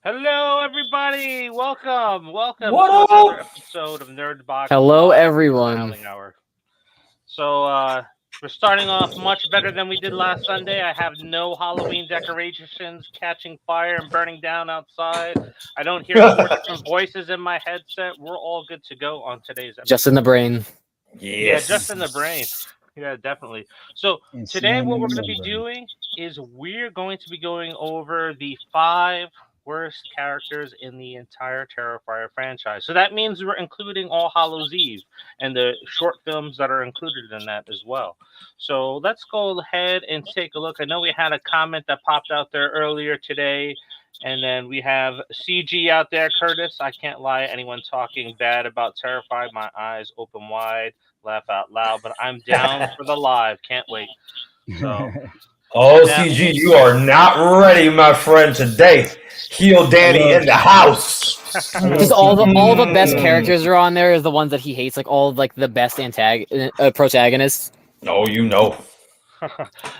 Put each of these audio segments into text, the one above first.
Hello, everybody. Welcome to What another up? episode of Nerd Box Hello, Live everyone. Styling Hour. So, we're starting off much better than we did last Sunday. I have no Halloween decorations catching fire and burning down outside. I don't hear four different voices in my headset. We're all good to go on today's episode. Just in the brain. Yeah, just Yes. in the brain. Yeah, definitely. So And today, seeing what in we're the going to be membrane. doing is we're going to be going over the 5 worst characters in the entire Terrifier franchise. So that means we're including All Hallows Eve and the short films that are included in that as well. So let's go ahead and take a look. I know we had a comment that popped out there earlier today. And then we have CG out there, Curtis. I can't lie. Anyone talking bad about Terrifier, my eyes open wide, laugh out loud. But I'm down for the live. Can't wait. So Oh, now, CG, you are not ready, my friend, today. Heel Danny in the house. Just all the best Mm. characters are on there is the ones that he hates, like all like the best protagonists. Oh, you know.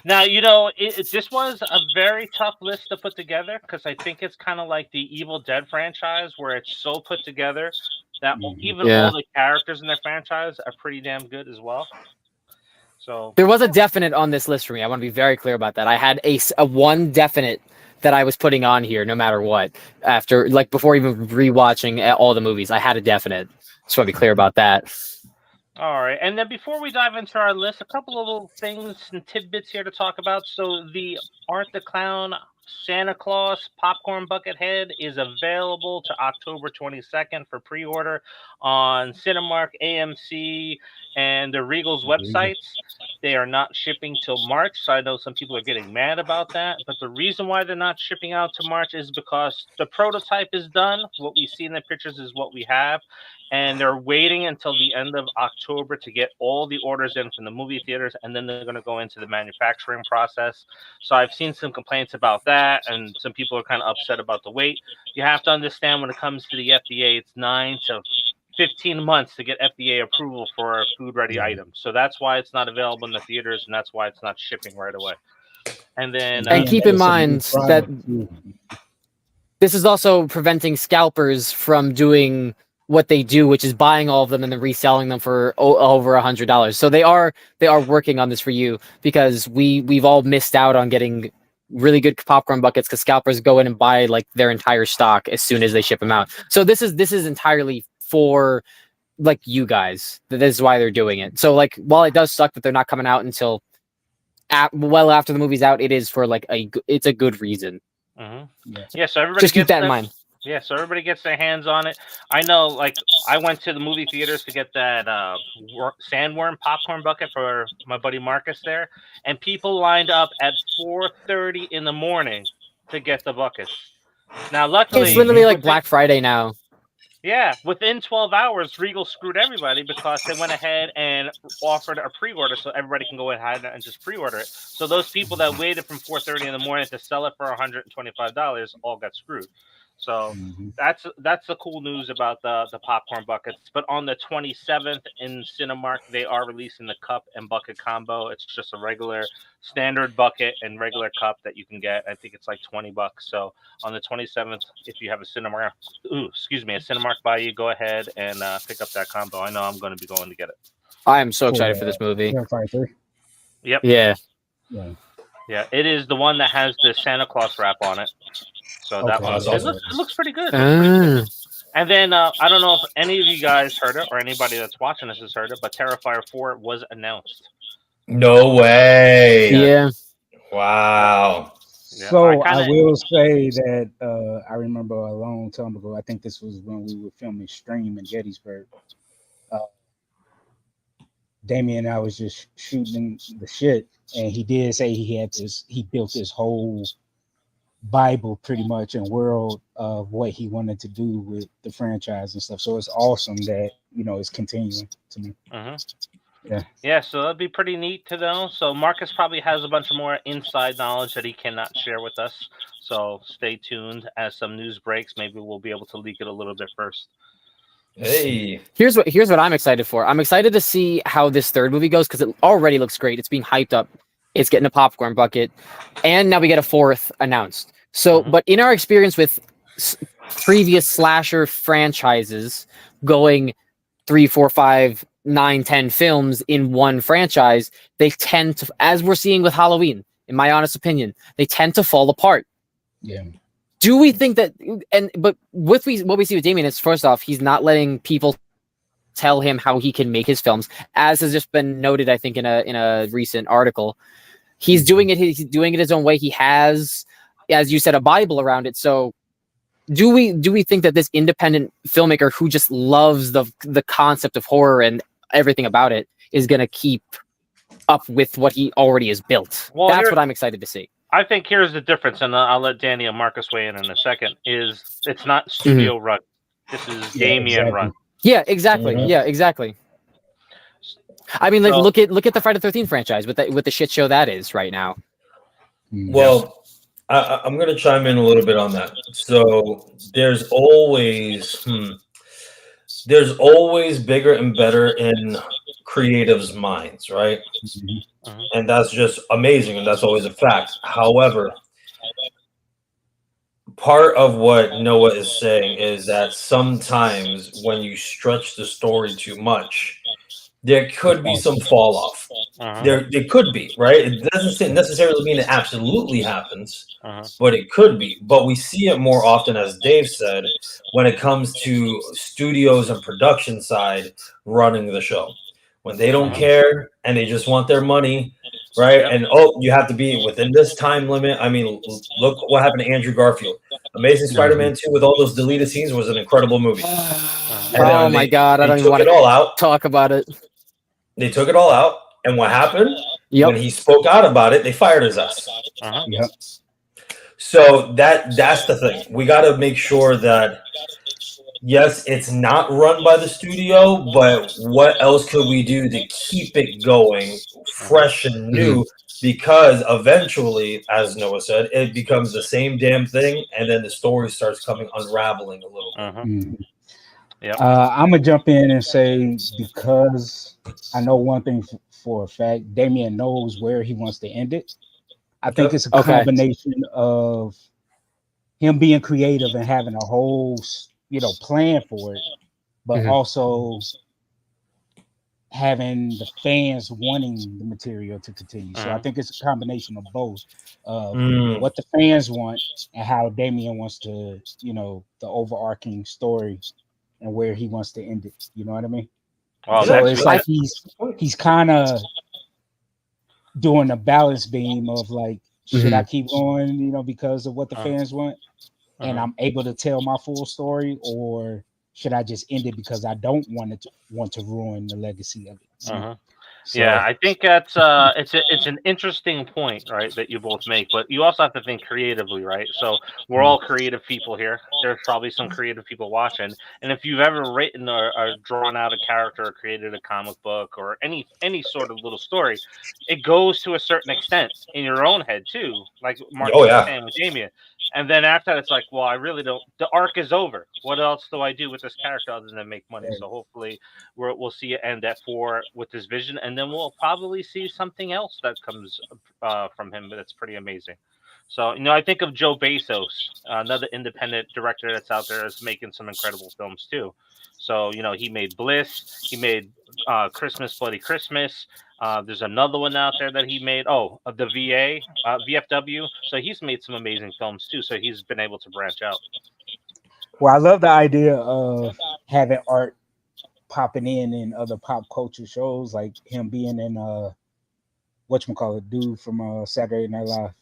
now this was a very tough list to put together because I think it's kind of like the Evil Dead franchise where it's so put together that even Yeah. all the characters in their franchise are pretty damn good as well. So There was a definite on this list for me. I want to be very clear about that. I had a one definite that I was putting on here, no matter what. After before even rewatching all the movies, I had a definite. Just want to be clear about that. all right, and then before we dive into our list, a couple of little things and tidbits here to talk about. So the Art the Clown Santa Claus Popcorn Bucket Head is available to October 22nd for pre-order on Cinemark, AMC, and the Regal's websites. They are not shipping till March, so I know some people are getting mad about that. But the reason why they're not shipping out to March is because the prototype is done. What we see in the pictures is what we have. And they're waiting until the end of October to get all the orders in from the movie theaters, and then they're going to go into the manufacturing process. So I've seen some complaints about that, and some people are kind of upset about the wait. You have to understand when it comes to the FDA, it's 9 to 15 months to get FDA approval for food-ready items. So that's why it's not available in the theaters, and that's why it's not shipping right away. And then And keep in mind that this is also preventing scalpers from doing what they do, which is buying all of them and then reselling them for over $100. So they are working on this for you because we've all missed out on getting really good popcorn buckets because scalpers go in and buy like their entire stock as soon as they ship them out. So this is entirely for like you guys. This is why they're doing it. So like while it does suck that they're not coming out until well after the movie's out, it is for like it's a good reason. Mm-hmm. Yeah, so everybody just keep that in mind. Yeah, so everybody gets their hands on it. I know, like, I went to the movie theaters to get that sandworm popcorn bucket for my buddy Marcus there, and people lined up at 4:30 in the morning to get the buckets. Now, luckily, it's literally like Black Friday now. Yeah, within 12 hours, Regal screwed everybody because they went ahead and offered a pre-order so everybody can go ahead and just pre-order it. So those people that waited from 4:30 in the morning to sell it for $125 all got screwed. So that's the cool news about the popcorn buckets. But on the 27th in Cinemark, they are releasing the cup and bucket combo. It's just a regular standard bucket and regular cup that you can get. I think it's like $20. So on the 27th, if you have a Cinemark by you, go ahead and pick up that combo. I know I'm going to be going to get it. I am so excited for this movie. Terrifier 3. Yep. Yeah. It is the one that has the Santa Claus wrap on it. So that one, awesome. it looks pretty good. And then I don't know if any of you guys heard it or anybody that's watching this has heard it, but Terrifier 4 was announced. No way. Yeah. Wow. Yeah, So I will say that I remember a long time ago, I think this was when we were filming Stream in Gettysburg. Damien and I was just shooting the shit, and he did say he built this whole Bible pretty much and world of what he wanted to do with the franchise and stuff. So it's awesome that it's continuing to me. Yeah, so that'd be pretty neat to know. So Marcus probably has a bunch of more inside knowledge that he cannot share with us. So stay tuned as some news breaks. Maybe we'll be able to leak it a little bit first. Hey. Here's what I'm excited for. I'm excited to see how this third movie goes because it already looks great. It's being hyped up. It's getting a popcorn bucket, and now we get a fourth announced. So, but in our experience with previous slasher franchises going 3, 4, 5, 9, 10 films in one franchise, they tend to, as we're seeing with Halloween, in my honest opinion, they tend to fall apart. Yeah. Do we think that? But what we see with Damien is, first off, he's not letting people tell him how he can make his films, as has just been noted, I think, in a recent article. He's doing it. He's doing it his own way. He has, as you said, a Bible around it. So, do we think that this independent filmmaker who just loves the concept of horror and everything about it is going to keep up with what he already has built? Well, that's what I'm excited to see. I think here's the difference, and I'll let Danny and Marcus weigh in a second. Is it's not studio run. This is Damien run. Yeah, exactly. Mm-hmm. Yeah, exactly. I mean, like, look at the Friday the 13th franchise with the shit show that is right now. Well, I'm going to chime in a little bit on that. So there's always bigger and better in creatives' minds, right? Mm-hmm. And that's just amazing, and that's always a fact. However, part of what Noah is saying is that sometimes when you stretch the story too much, there could be some fall off. There could be, right? It doesn't necessarily mean it absolutely happens, but it could be. But we see it more often, as Dave said, when it comes to studios and production side running the show. When they don't care and they just want their money, right? And you have to be within this time limit. I mean, look what happened to Andrew Garfield. Amazing Spider-Man 2 with all those deleted scenes was an incredible movie. Oh my God, I don't even want to talk about it. They took it all out, and what happened? When he spoke out about it, they fired his ass. So that's the thing. We got to make sure that, yes, it's not run by the studio, but what else could we do to keep it going fresh and new? Because eventually, as Noah said, it becomes the same damn thing, and then the story starts unraveling a little bit. I'm gonna jump in and say, because I know one thing for a fact, Damien knows where he wants to end it. I think it's a combination of him being creative and having a whole, plan for it, but also having the fans wanting the material to continue. So I think it's a combination of both, what the fans want and how Damien wants to, the overarching story and where he wants to end it. You know what I mean? Well, so it's like he's kind of doing a balance beam of like, should I keep going, because of what the fans want, and I'm able to tell my full story, or should I just end it because I don't want to ruin the legacy of it? So, yeah, I think that's it's an interesting point, right, that you both make, but you also have to think creatively, right? So we're all creative people here. There's probably some creative people watching, and if you've ever written or drawn out a character or created a comic book or any sort of little story, it goes to a certain extent in your own head too, like Mark was saying with Damien. And then after that, it's like, well, I really don't. The arc is over. What else do I do with this character other than make money? So hopefully, we'll see it end at 4 with this vision, and then we'll probably see something else that comes from him that's pretty amazing. So I think of Joe Bezos, another independent director that's out there is making some incredible films too. So he made Bliss, he made Christmas Bloody Christmas. There's another one out there that he made. Oh, the VFW. So he's made some amazing films too. So he's been able to branch out. Well, I love the idea of having art popping in other pop culture shows, like him being in whatchamacallit, dude from Saturday Night Live.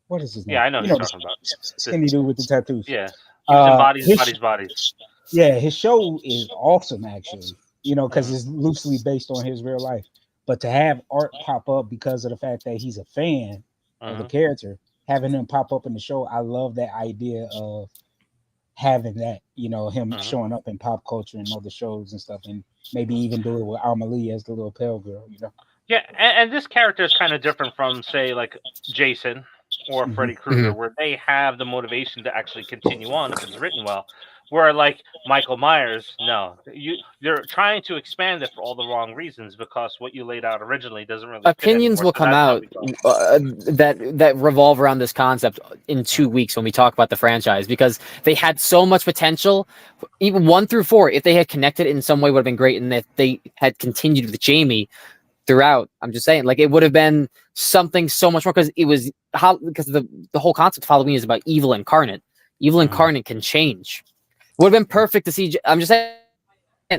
What is his name? Yeah, I know who you're talking about. Skinny dude with the tattoos. Yeah. He was in Bodies. Yeah, his show is awesome, actually. Because it's loosely based on his real life. But to have art pop up because of the fact that he's a fan of the character, having him pop up in the show, I love that idea of having that, him showing up in pop culture and other shows and stuff, and maybe even do it with Amelie as the little pale girl, Yeah, and this character is kind of different from, say, like Jason or Freddy Krueger, where they have the motivation to actually continue on if it's written well. Where like Michael Myers, no, they're trying to expand it for all the wrong reasons because what you laid out originally doesn't really. Opinions will come out that revolve around this concept in 2 weeks when we talk about the franchise, because they had so much potential. Even 1 through 4, if they had connected in some way, would have been great, and if they had continued with Jamie throughout, I'm just saying, like, it would have been something so much more, because it was because the whole concept of Halloween is about evil incarnate. Evil incarnate can change. Would have been perfect to see. I'm just saying,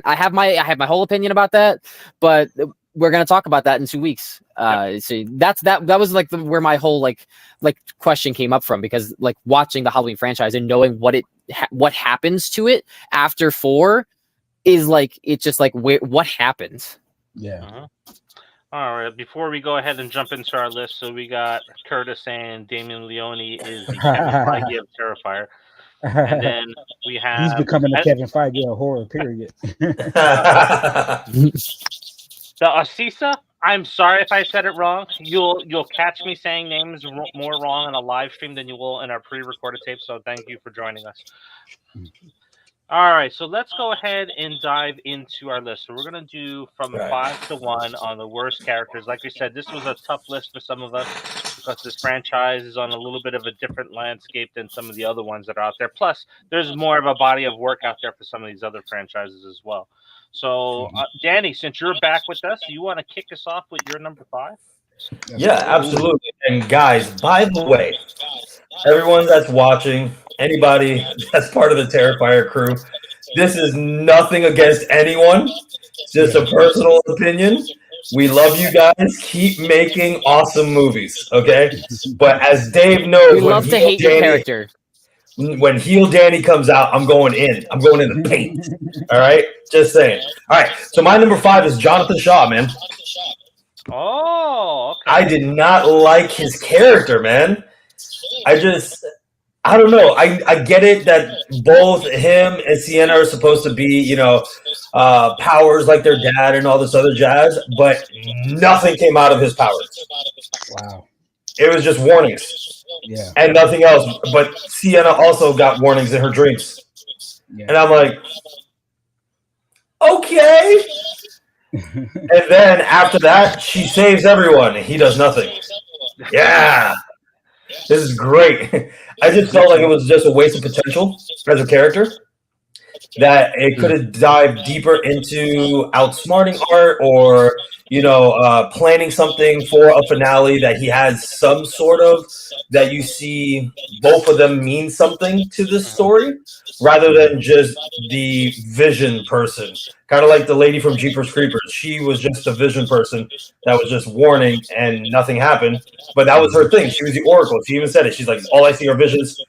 I have my whole opinion about that, but we're gonna talk about that in 2 weeks. So that was like where my whole like question came up from, because like watching the Halloween franchise and knowing what happens to it after 4 is like, it's just like, what happens. Yeah. All right, before we go ahead and jump into our list, so we got Curtis saying Damien Leone is the Kevin Feige of Terrifier. And then we have... He's becoming a Kevin Feige of horror, period. The Asisa, I'm sorry if I said it wrong. You'll catch me saying names more wrong on a live stream than you will in our pre-recorded tape, so thank you for joining us. All right, so let's go ahead and dive into our list. So we're going to do from 5 to 1 on the worst characters. Like we said, this was a tough list for some of us because this franchise is on a little bit of a different landscape than some of the other ones that are out there. Plus, there's more of a body of work out there for some of these other franchises as well. So, Danny, since you're back with us, you want to kick us off with your number 5? Yeah, absolutely. And guys, by the way, everyone that's watching, anybody that's part of the Terrifier crew, this is nothing against anyone. It's just a personal opinion. We love you guys. Keep making awesome movies, okay? But as Dave knows, we love to hate your character. When Heel Danny comes out, I'm going in. I'm going in the paint. All right? Just saying. All right. So my number 5 is Jonathan Shaw, man. Oh, okay. I did not like his character, man. I don't know. I get it that both him and Sienna are supposed to be, powers like their dad and all this other jazz, but nothing came out of his powers. Wow. It was just warnings. Yeah. And nothing else. But Sienna also got warnings in her dreams. Yeah. And I'm like, okay. And then after that, she saves everyone and he does nothing. Yeah. This is great. I just felt like it was just a waste of potential as a character. That it could have dived deeper into outsmarting Art or, planning something for a finale that he has some sort of, that you see both of them mean something to this story rather than just the vision person. Kind of like the lady from Jeepers Creepers. She was just a vision person that was just warning and nothing happened. But that was her thing. She was the oracle. She even said it. She's like, all I see are visions.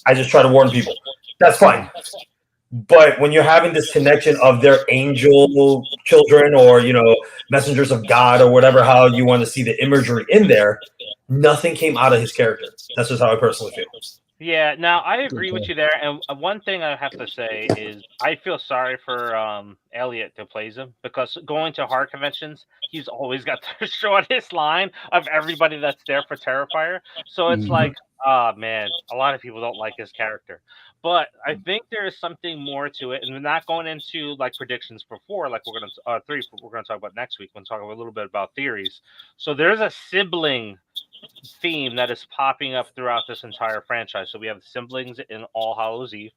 I just try to warn people. That's fine. But when you're having this connection of their angel children or, messengers of God or whatever, how you want to see the imagery in there, nothing came out of his character. That's just how I personally feel. Yeah, now I agree with you there. And one thing I have to say is I feel sorry for Elliot who plays him, because going to horror conventions, he's always got the shortest line of everybody that's there for Terrifier. So it's like, oh, man, a lot of people don't like his character. But I think there is something more to it, and we're not going into like predictions for 4, like we're going to 3. We're going to talk about next week. We're going to talk a little bit about theories. So there's a sibling theme that is popping up throughout this entire franchise. So we have siblings in All Hallows Eve.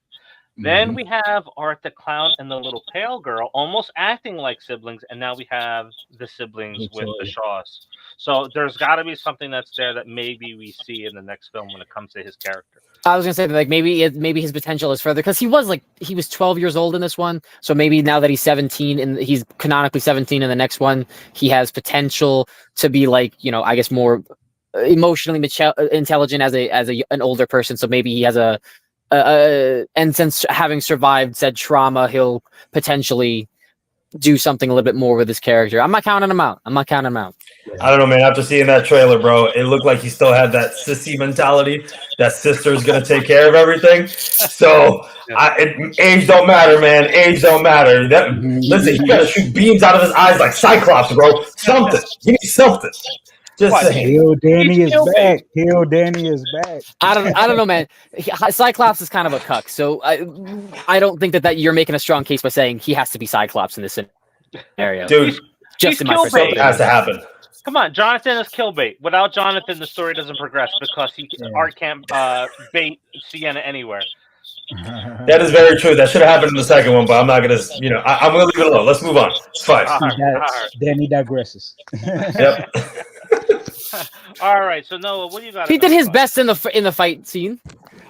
Then we have Art the Clown and the little pale girl almost acting like siblings, and now we have the siblings with the Shaws. So there's got to be something that's there that maybe we see in the next film when it comes to his character. I was gonna say that, like, maybe his potential is further, because he was 12 years old in this one, so maybe now that he's 17 and he's canonically 17 in the next one, he has potential to be like, I guess more emotionally intelligent as an older person. So maybe he has and since having survived said trauma, he'll potentially do something a little bit more with his character. I'm not counting him out. I don't know, man. After seeing that trailer, bro, it looked like he still had that sissy mentality. That sister's gonna take care of everything. So age don't matter, man. Age don't matter. Listen, he gotta shoot beams out of his eyes like Cyclops, bro. Something. Give me something. Just saying. Kill Danny is back. Kill Danny is back. I don't know, man. Cyclops is kind of a cuck, so I don't think that you're making a strong case by saying he has to be Cyclops in this scenario. Dude, just in my kill bait. it has to happen. Come on, Jonathan is kill bait. Without Jonathan, the story doesn't progress because Art can't bait Sienna anywhere. That is very true. That should have happened in the second one, but I'm not gonna. I'm gonna leave it alone. Let's move on. It's fine. Danny digresses. Yep. All right. So Noah, what do you got? He did his best in the fight scene.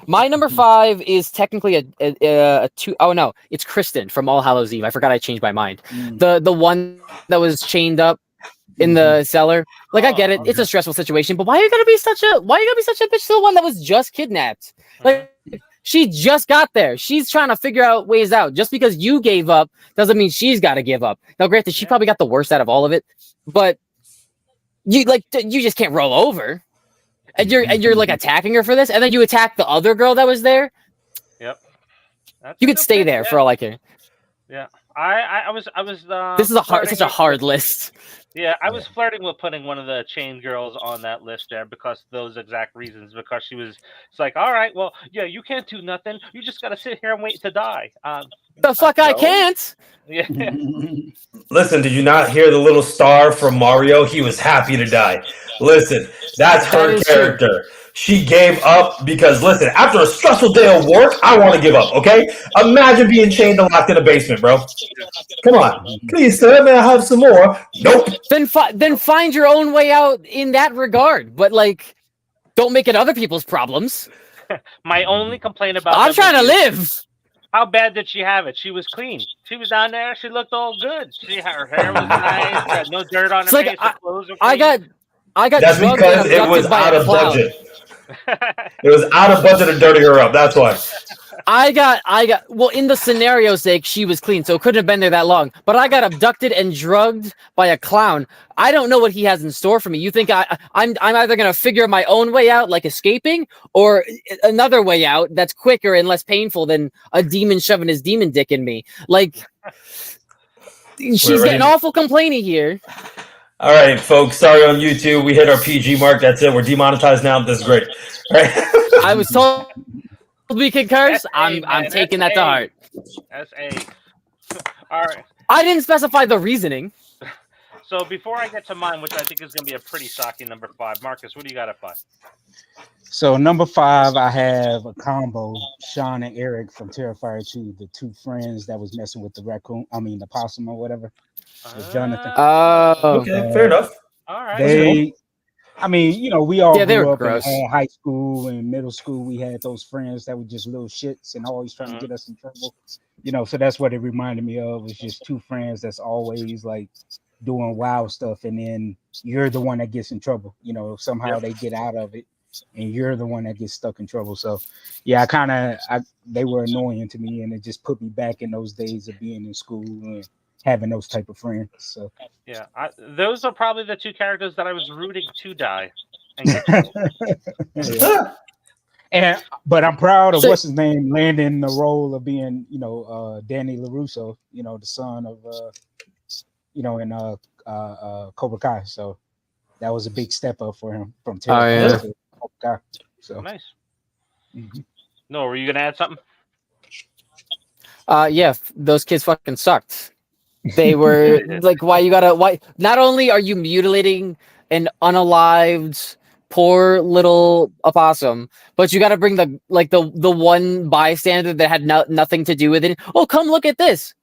My number 5 is technically a 2. Oh no, it's Kristen from All Hallows Eve. I forgot I changed my mind. The one that was chained up in the cellar. Like I get it, it's a stressful situation, but why are you gonna be such a bitch to the one that was just kidnapped? Like she just got there. She's trying to figure out ways out. Just because you gave up doesn't mean she's got to give up. Now, granted, she probably got the worst out of all of it, but you just can't roll over. And you're like attacking her for this, and then you attack the other girl that was there. Yep. You could stay there for all I care. Yeah. I was. This is such a hard list. Yeah, I was flirting with putting one of the chain girls on that list there because those exact reasons. Because it's like, all right, well, yeah, you can't do nothing. You just gotta sit here and wait to die. The fuck I can't. Yeah. Listen, did you not hear the little star from Mario? He was happy to die. Listen, that's her character. True. She gave up because, listen, after a stressful day of work, I want to give up, okay? Imagine being chained and locked in a basement, bro. Come on. Please, sir, may I have some more? Nope. Then find your own way out in that regard. But, like, don't make it other people's problems. My only complaint about I'm trying to live. How bad did she have it? She was clean. She was down there. She looked all good. Her hair was nice. She had no dirt on her face. Her clothes were clean. I got That's because it was out of budget. It was out of budget and dirty her up. That's why. Well, in the scenario's sake, she was clean, so it couldn't have been there that long. But I got abducted and drugged by a clown. I don't know what he has in store for me. You think I'm either gonna figure my own way out, like escaping, or another way out that's quicker and less painful than a demon shoving his demon dick in me? Like, she's getting awful complainy here. All right, folks. Sorry on YouTube. We hit our PG mark. That's it. We're demonetized now. This is great. All right. I was told we could curse. I'm taking that to heart. S.A. All right. I didn't specify the reasoning. So before I get to mine, which I think is going to be a pretty shocking number 5, Marcus, what do you got at 5? So number 5, I have a combo, Sean and Eric from Terrifier 2, the 2 friends that was messing with the the possum or whatever. With Jonathan. Okay, fair enough. All right. We all grew up gross. in high school and middle school. We had those friends that were just little shits and always trying to get us in trouble. So that's what it reminded me of. Was just 2 friends that's always like doing wild stuff, and then you're the one that gets in trouble. Somehow they get out of it, and you're the one that gets stuck in trouble. So, yeah, they were annoying to me, and it just put me back in those days of being in school and having those type of friends. So yeah, those are probably the 2 characters that I was rooting to die. But I'm proud of what's his name landing the role of being, Danny LaRusso, the son of, in Cobra Kai. So that was a big step up for him from Terry to Cobra Kai. So nice. No, were you gonna add something? Yeah, those kids fucking sucked. They were like, why? Not only are you mutilating an unalived poor little opossum, but you got to bring the one bystander that had nothing to do with it. Oh, come look at this.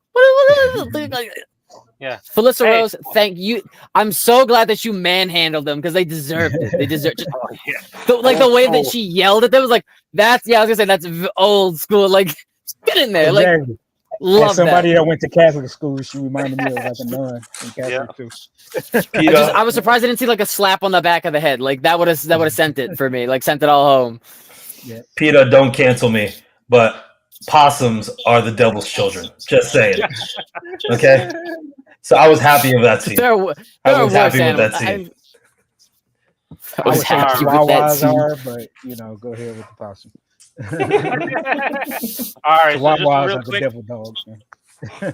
Yeah, Felissa Rose, thank you. I'm so glad that you manhandled them because they deserved it. They deserved it. The way that she yelled at them was like, I was gonna say that's old school. Like, get in there, exactly. Love as somebody that went to Catholic school, she reminded me of like a nun in Catholic too. I was surprised I didn't see like a slap on the back of the head. Like that would have sent it for me. Like sent it all home. Yeah. PETA, don't cancel me, but possums are the devil's children. Just saying. Okay. So I was happy with that scene. I was happy with that scene. I was happy with that scene. But go ahead with the possum. All right, so Wawas real are quick, the devil dogs, man.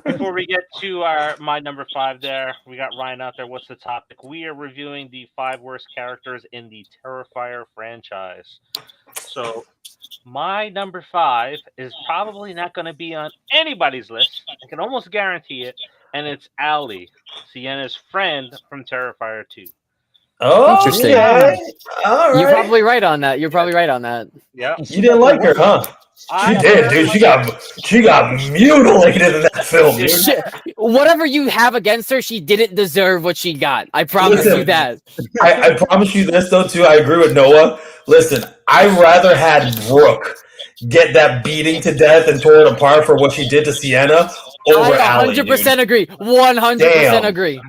before we get to my number 5 there, we got Ryan out there. What's the topic? We are reviewing the 5 worst characters in the Terrifier franchise. So my number 5 is probably not going to be on anybody's list. I can almost guarantee it. And it's Allie, Sienna's friend from Terrifier 2. Oh, interesting. Okay. All right. You're probably right on that. Yeah. You didn't like her, huh? She did, dude. She got mutilated in that film, dude. Whatever you have against her, she didn't deserve what she got. I promise you that. I promise you this though too. I agree with Noah. Listen, I rather had Brooke get that beating to death and tore it apart for what she did to Sienna over Allie. 100% agree. 100% agree.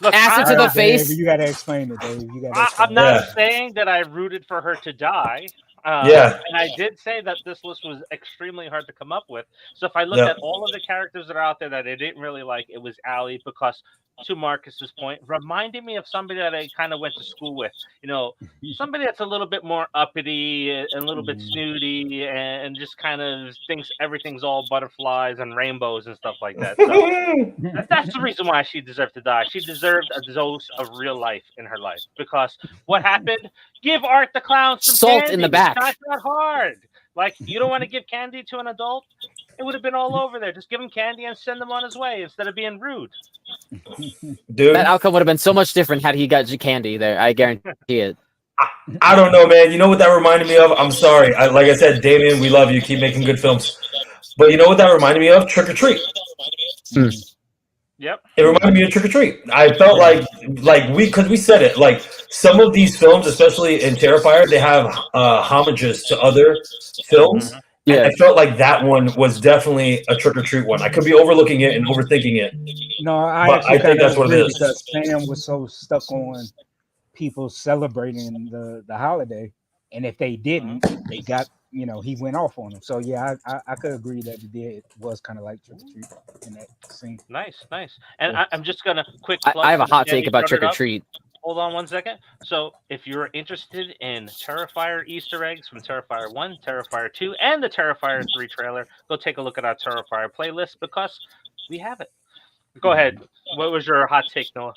Look, Acid to the face. Dave, you gotta explain it, Dave. I'm not saying that I rooted for her to die. Yeah. And I did say that this list was extremely hard to come up with. So if I look at all of the characters that are out there that I didn't really like, it was Allie because, to Marcus's point, reminding me of somebody that I kind of went to school with. You know, somebody that's a little bit more uppity and a little bit snooty and just kind of thinks everything's all butterflies and rainbows and stuff like that. So that's the reason why she deserved to die. She deserved a dose of real life in her life because what happened? Give Art the Clown some salt candy. in the back. It's not that hard. Like, you don't want to give candy to an adult? It would have been all over there. Just give him candy and send him on his way instead of being rude. Dude, that outcome would have been so much different had he got candy there. I guarantee it. I don't know, man. You know what that reminded me of? I'm sorry. Like I said, Damien, we love you. Keep making good films. But you know what that reminded me of? Trick or Treat. Yep. It reminded me of Trick or Treat. I felt like because we said it, like some of these films, especially in Terrifier, they have homages to other films. Yeah. And I felt like that one was definitely a Trick or Treat one. I could be overlooking it and overthinking it. No, I think that's what it is. Because Sam was so stuck on people celebrating the holiday, and if they didn't, they got, you know, he went off on them. So yeah, I could agree that it was kind of like Trick or Treat in that scene. Nice. And I'm just gonna quick. I have a hot take about Trick or Treat. Hold on one second. So if you're interested in Terrifier Easter eggs from Terrifier 1, Terrifier 2, and the Terrifier 3 trailer, go take a look at our Terrifier playlist because we have it. Go ahead. What was your hot take, Noah?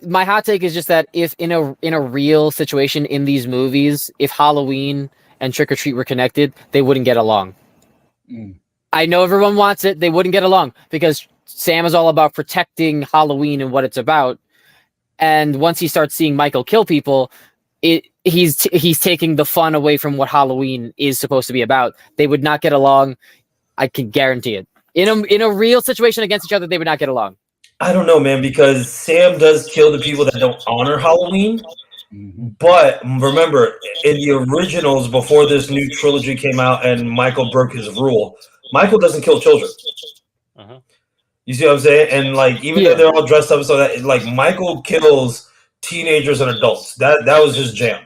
My hot take is just that if in a real situation in these movies, if Halloween and Trick or Treat were connected, they wouldn't get along. I know everyone wants it. They wouldn't get along because Sam is all about protecting Halloween and what it's about. And once he starts seeing Michael kill people, he's taking the fun away from what Halloween is supposed to be about. They would not get along. I can guarantee it. In a real situation against each other, they would not get along. I don't know, man, because Sam does kill the people that don't honor Halloween. But remember, in the originals, before this new trilogy came out and Michael broke his rule, Michael doesn't kill children. You see what I'm saying? And like, even though they're all dressed up, so that like Michael kills teenagers and adults. That was his jam.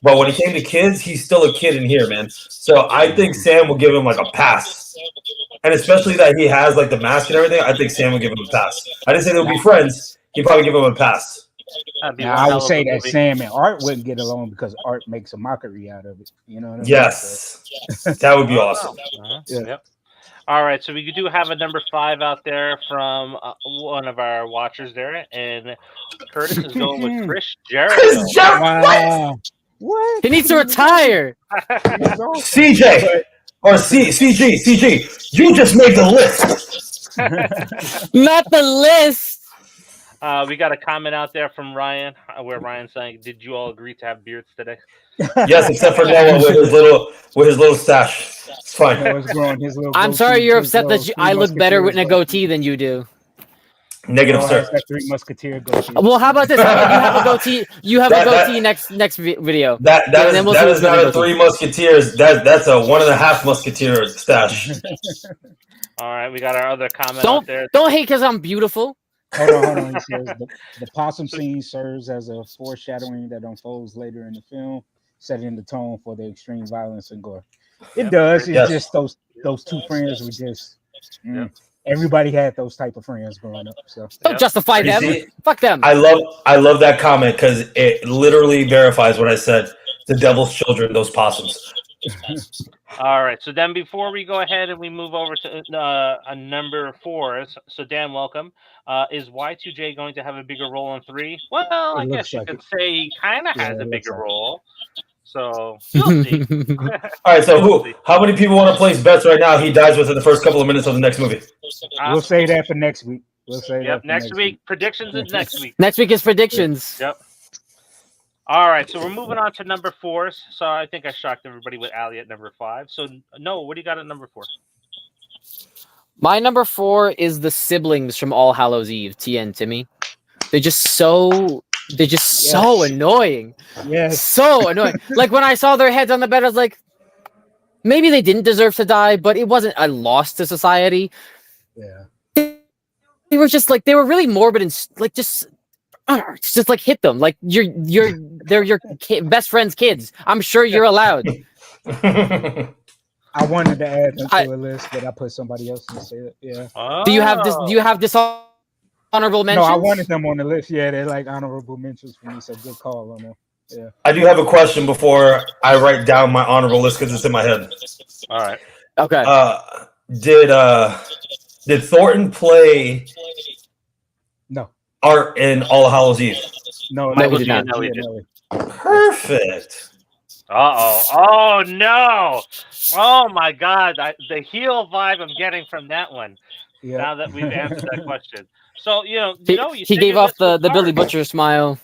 But when it came to kids, he's still a kid in here, man. So I think Sam will give him like a pass. And especially that he has like the mask and everything, I think Sam will give him a pass. I didn't say they'll be friends. He'd probably give him a pass. Now, I would say that Sam and Art wouldn't get along because Art makes a mockery out of it. You know what I mean? Yes. That would be awesome. Yep. All right, so we do have a number 5 out there from one of our watchers there, and Curtis is going with Chris Jericho. Wow. What? He needs to retire. CJ or CG, you just made the list. Not the list. We got a comment out there from Ryan, where Ryan's saying, "Did you all agree to have beards today?" Yes, except for Noah with his little stash. It's fine. I'm sorry you're upset that I look better with a goatee than you do. Negative, sir. That Three Musketeer goatee. Well, how about this? How about you have a goatee? You have a goatee next video. That is not a Three Musketeers. That's a 1.5 Musketeer stash. All right, we got our other comment out there. Don't hate because I'm beautiful. Hold on. He says the possum scene serves as a foreshadowing that unfolds later in the film, setting the tone for the extreme violence and gore. It does. It's just those two friends were just. Everybody had those type of friends growing up. So don't justify them. Fuck them. I love that comment because it literally verifies what I said. The devil's children, those possums. All right. So then, before we go ahead and we move over to a number 4, so Dan, welcome. Is Y2J going to have a bigger role in 3? Well, I guess you could say he kind of has a bigger role. So we'll see. All right. So how many people want to place bets right now? He dies within the first couple of minutes of the next movie. We'll say that for next week. We'll say that. Next week. Predictions is next week. Next week is predictions. Yep. All right, so we're moving on to number 4. So I think I shocked everybody with Ali at number 5. So Noah, what do you got at number 4? My number 4 is the siblings from All Hallows Eve, Tia and Timmy. They're just so annoying. Yes. So annoying. Like when I saw their heads on the bed, I was like, maybe they didn't deserve to die, but it wasn't a loss to society. Yeah. They were just like, they were really morbid and like just like hit them. Like they're your best friend's kids. I'm sure you're allowed. I wanted to add them to a list, but I put somebody else to say it. Yeah. Oh. Do you have this honorable mentions? No, I wanted them on the list. Yeah, they're like honorable mentions for me. So good call on them. Yeah. I do have a question before I write down my honorable list because it's in my head. All right. Okay. Did Thornton play? No. Art in All Hallows Eve? No, he did not. No, he didn't. Perfect. Oh no! Oh my God! The heel vibe I'm getting from that one. Yeah. Now that we've answered that question, so he gave off the Billy Butcher smile.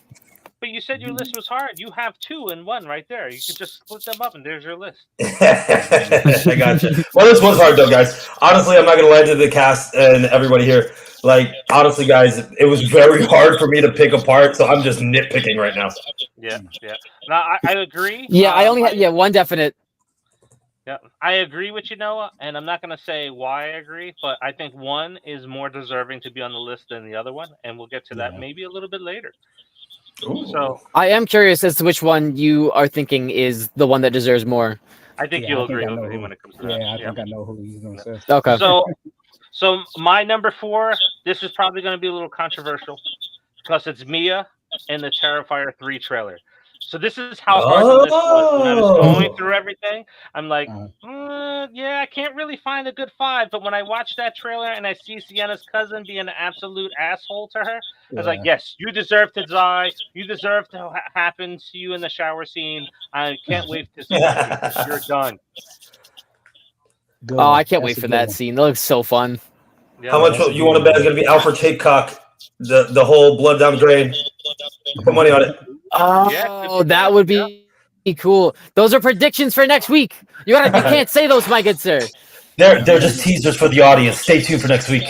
But you said your list was hard. You have 2 and 1 right there. You could just split them up, and there's your list. I gotcha. Well, this was hard though, guys. Honestly, I'm not gonna lie to the cast and everybody here. Like, honestly, guys, it was very hard for me to pick apart, so I'm just nitpicking right now. Yeah. No, I agree. Yeah, I only had one definite. Yeah, I agree with you, Noah, and I'm not going to say why I agree, but I think 1 is more deserving to be on the list than the other one, and we'll get to that maybe a little bit later. Ooh. So I am curious as to which one you are thinking is the one that deserves more. I think you'll agree with me when it comes to that. Yeah, I think I know who he's going to say. Okay. So my number 4, this is probably going to be a little controversial because it's Mia in the Terrifier 3 trailer. So this is how hard the list was. When I was going through everything, I'm like, yeah, I can't really find a good 5. But when I watch that trailer and I see Sienna's cousin being an absolute asshole to her, I was like, yes, you deserve to die. You deserve to happen to you in the shower scene. I can't wait to see it. You're done. Good oh, one. I can't That's wait a for good that one. scene. That looks so fun. Yeah, How much you want to bet is going to be Alfred Hitchcock, the whole blood down the drain? Put money on it. Oh, that would be cool. Those are predictions for next week. You can't say those, my good sir. They're just teasers for the audience. Stay tuned for next week.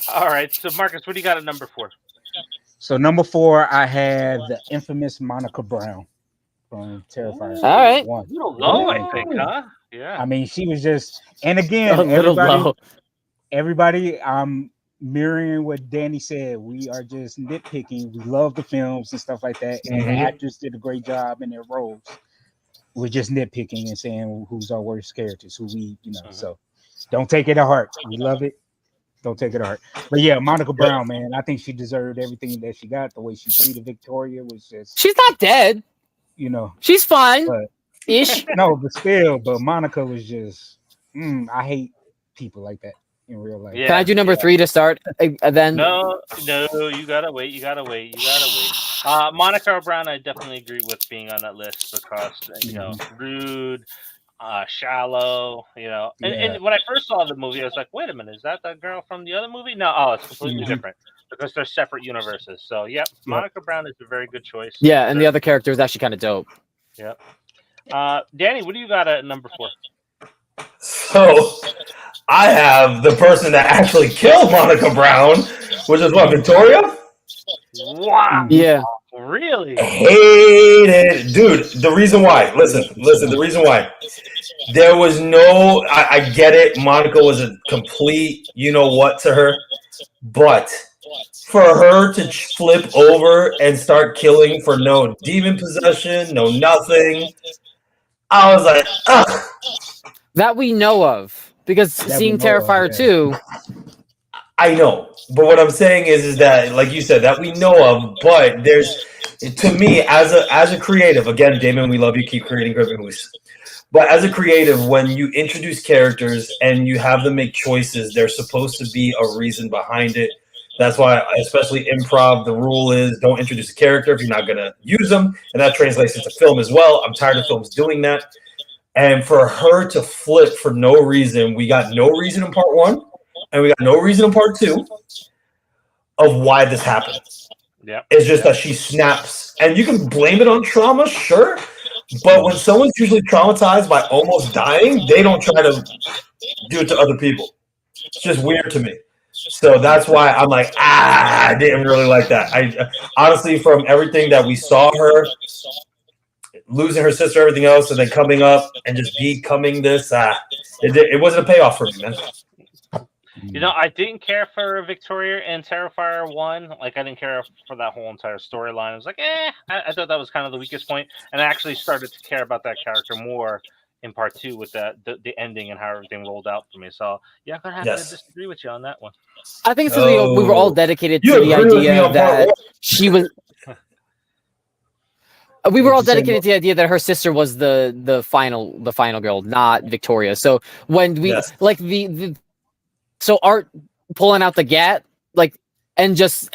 All right. So, Marcus, what do you got at number 4? So number 4, I have the infamous Monica Brown from Terrifier. All right. A little low, I think, huh? Yeah. I mean, she was just, and again, A little low. everybody, I'm mirroring what Danny said. We are just nitpicking. We love the films and stuff like that, and the actors did a great job in their roles. We're just nitpicking and saying who's our worst characters, who we, So don't take it to heart. We love it. Don't take it to heart. But yeah, Monica Brown, man, I think she deserved everything that she got. The way she treated Victoria was just, She's not dead. She's fine. Ish. No, but still, Monica was just, I hate people like that in real life. Yeah. Can I do number 3 to start? Then No, you gotta wait. Monica Brown, I definitely agree with being on that list because rude, shallow, And when I first saw the movie, I was like, wait a minute, is that the girl from the other movie? No, it's completely different because they're separate universes. So Monica Brown is a very good choice. Yeah, and the other character is actually kind of dope. Yep. Danny, what do you got at number 4? So I have the person that actually killed Monica Brown, which is what, Victoria? Wow. Yeah. Really? Hated, dude. The reason why, listen. The reason why, there was no. I get it. Monica was a complete, what to her, but for her to flip over and start killing for no demon possession, no nothing, I was like, ugh. That we know of, because seeing Terrifier 2. I know, but what I'm saying is that, like you said, that we know of, but to me, as a creative, again, Damon, we love you. Keep creating great movies. But as a creative, when you introduce characters and you have them make choices, there's supposed to be a reason behind it. That's why, especially improv, the rule is don't introduce a character if you're not going to use them. And that translates into film as well. I'm tired of films doing that. And for her to flip for no reason, we got no reason in part 1, and we got no reason in part 2 of why this happened. Yeah, it's just that she snaps, and you can blame it on trauma, sure, but when someone's usually traumatized by almost dying, they don't try to do it to other people. It's just weird to me. So that's why I'm like, I didn't really like that. I honestly, from everything that we saw her losing her sister, everything else, and then coming up and just becoming this, it wasn't a payoff for me, man. You know, I didn't care for Victoria and Terrifier 1. Like, I didn't care for that whole entire storyline. I was like, I thought that was kind of the weakest point. And I actually started to care about that character more in part 2 with the ending and how everything rolled out for me. So, yeah, I'm going to have to disagree with you on that one. I think we were all dedicated to the idea that she was... We were all dedicated to the idea that her sister was the final girl, not Victoria. So when we so Art pulling out the gat, like, and just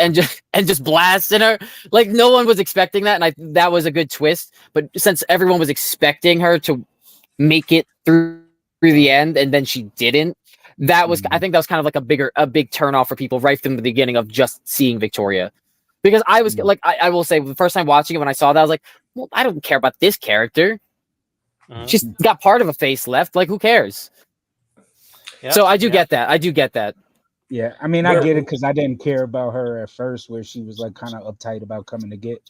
blasting her, like, no one was expecting that, and that was a good twist. But since everyone was expecting her to make it through the end, and then she didn't, that was I think that was kind of like a big turnoff for people right from the beginning of just seeing Victoria. Because I was like, I will say, the first time watching it, when I saw that, I was like, well, I don't care about this character. She's got part of a face left. Like, who cares? Yep, so I do get that. I do get that. Yeah, I mean, I get it because I didn't care about her at first, where she was like kind of uptight about coming to get,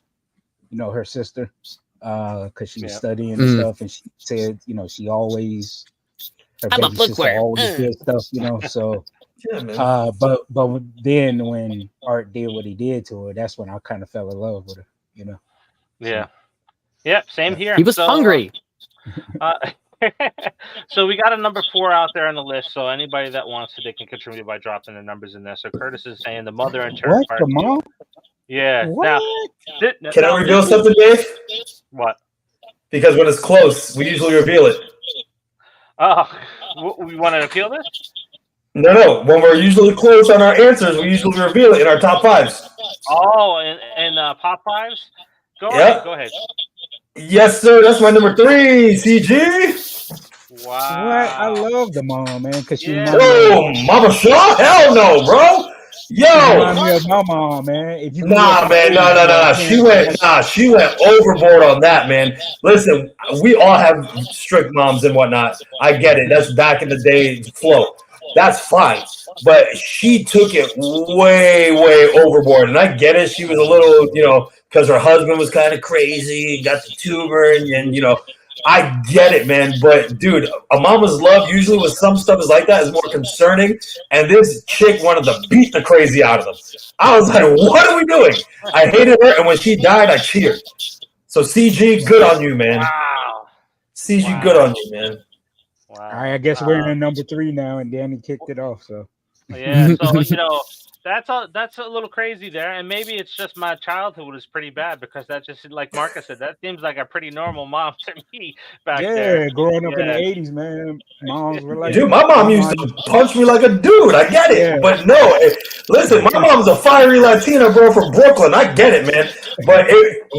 her sister, because she was studying and stuff, and she said, she always, her baby sister always did stuff, so. Yeah, but then when Art did what he did to her, that's when I kind of fell in love with her, Yeah. Yeah, same here. He was hungry. So we got a number 4 out there on the list. So anybody that wants to, they can contribute by dropping their numbers in there. So Curtis is saying the mother and Terrifier. What, the mom? Yeah. What? Now, can I reveal something, Dave? What? Because when it's close, we usually reveal it. Oh, we want to appeal this? No. When we're usually close on our answers, we usually reveal it in our top 5s. Oh, and pop 5s? Go ahead. Yes, sir. That's my number 3, CG. Wow. What? I love the mom, man. Cause she Mama Shaw? Hell no, bro. Yo. Remind me of my mom, man. If you man. No. She went overboard on that, man. Listen, we all have strict moms and whatnot. I get it. That's back in the day flow. That's fine. But she took it way, way overboard. And I get it. She was a little, because her husband was kind of crazy, got the tumor, and I get it, man. But, dude, a mama's love usually with some stuff is like that is more concerning. And this chick wanted to beat the crazy out of them. I was like, what are we doing? I hated her. And when she died, I cheered. So, CG, good on you, man. Wow. CG, good on you, man. Wow. All right, I guess we're in a number 3 now, and Danny kicked it off. So yeah, so that's a little crazy there, and maybe it's just my childhood was pretty bad because that just, like Marcus said, that seems like a pretty normal mom to me back there. Yeah, growing up in the 80s, man, moms were like, dude, my mom used to punch me like a dude. I get it, but no, listen, my mom's a fiery Latina, bro, from Brooklyn. I get it, man. But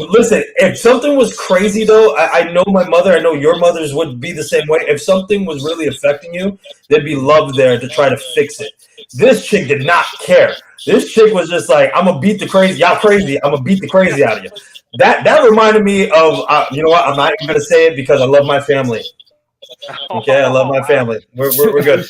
listen, if something was crazy though, I know my mother, I know your mothers would be the same way. If something was really affecting you, there'd be love there to try to fix it. This chick did not care. This chick was just like, I'm gonna beat the crazy. Y'all crazy. I'm gonna beat the crazy out of you. That reminded me of, you know what? I'm not even gonna say it because I love my family. Okay, I love my family. We're good.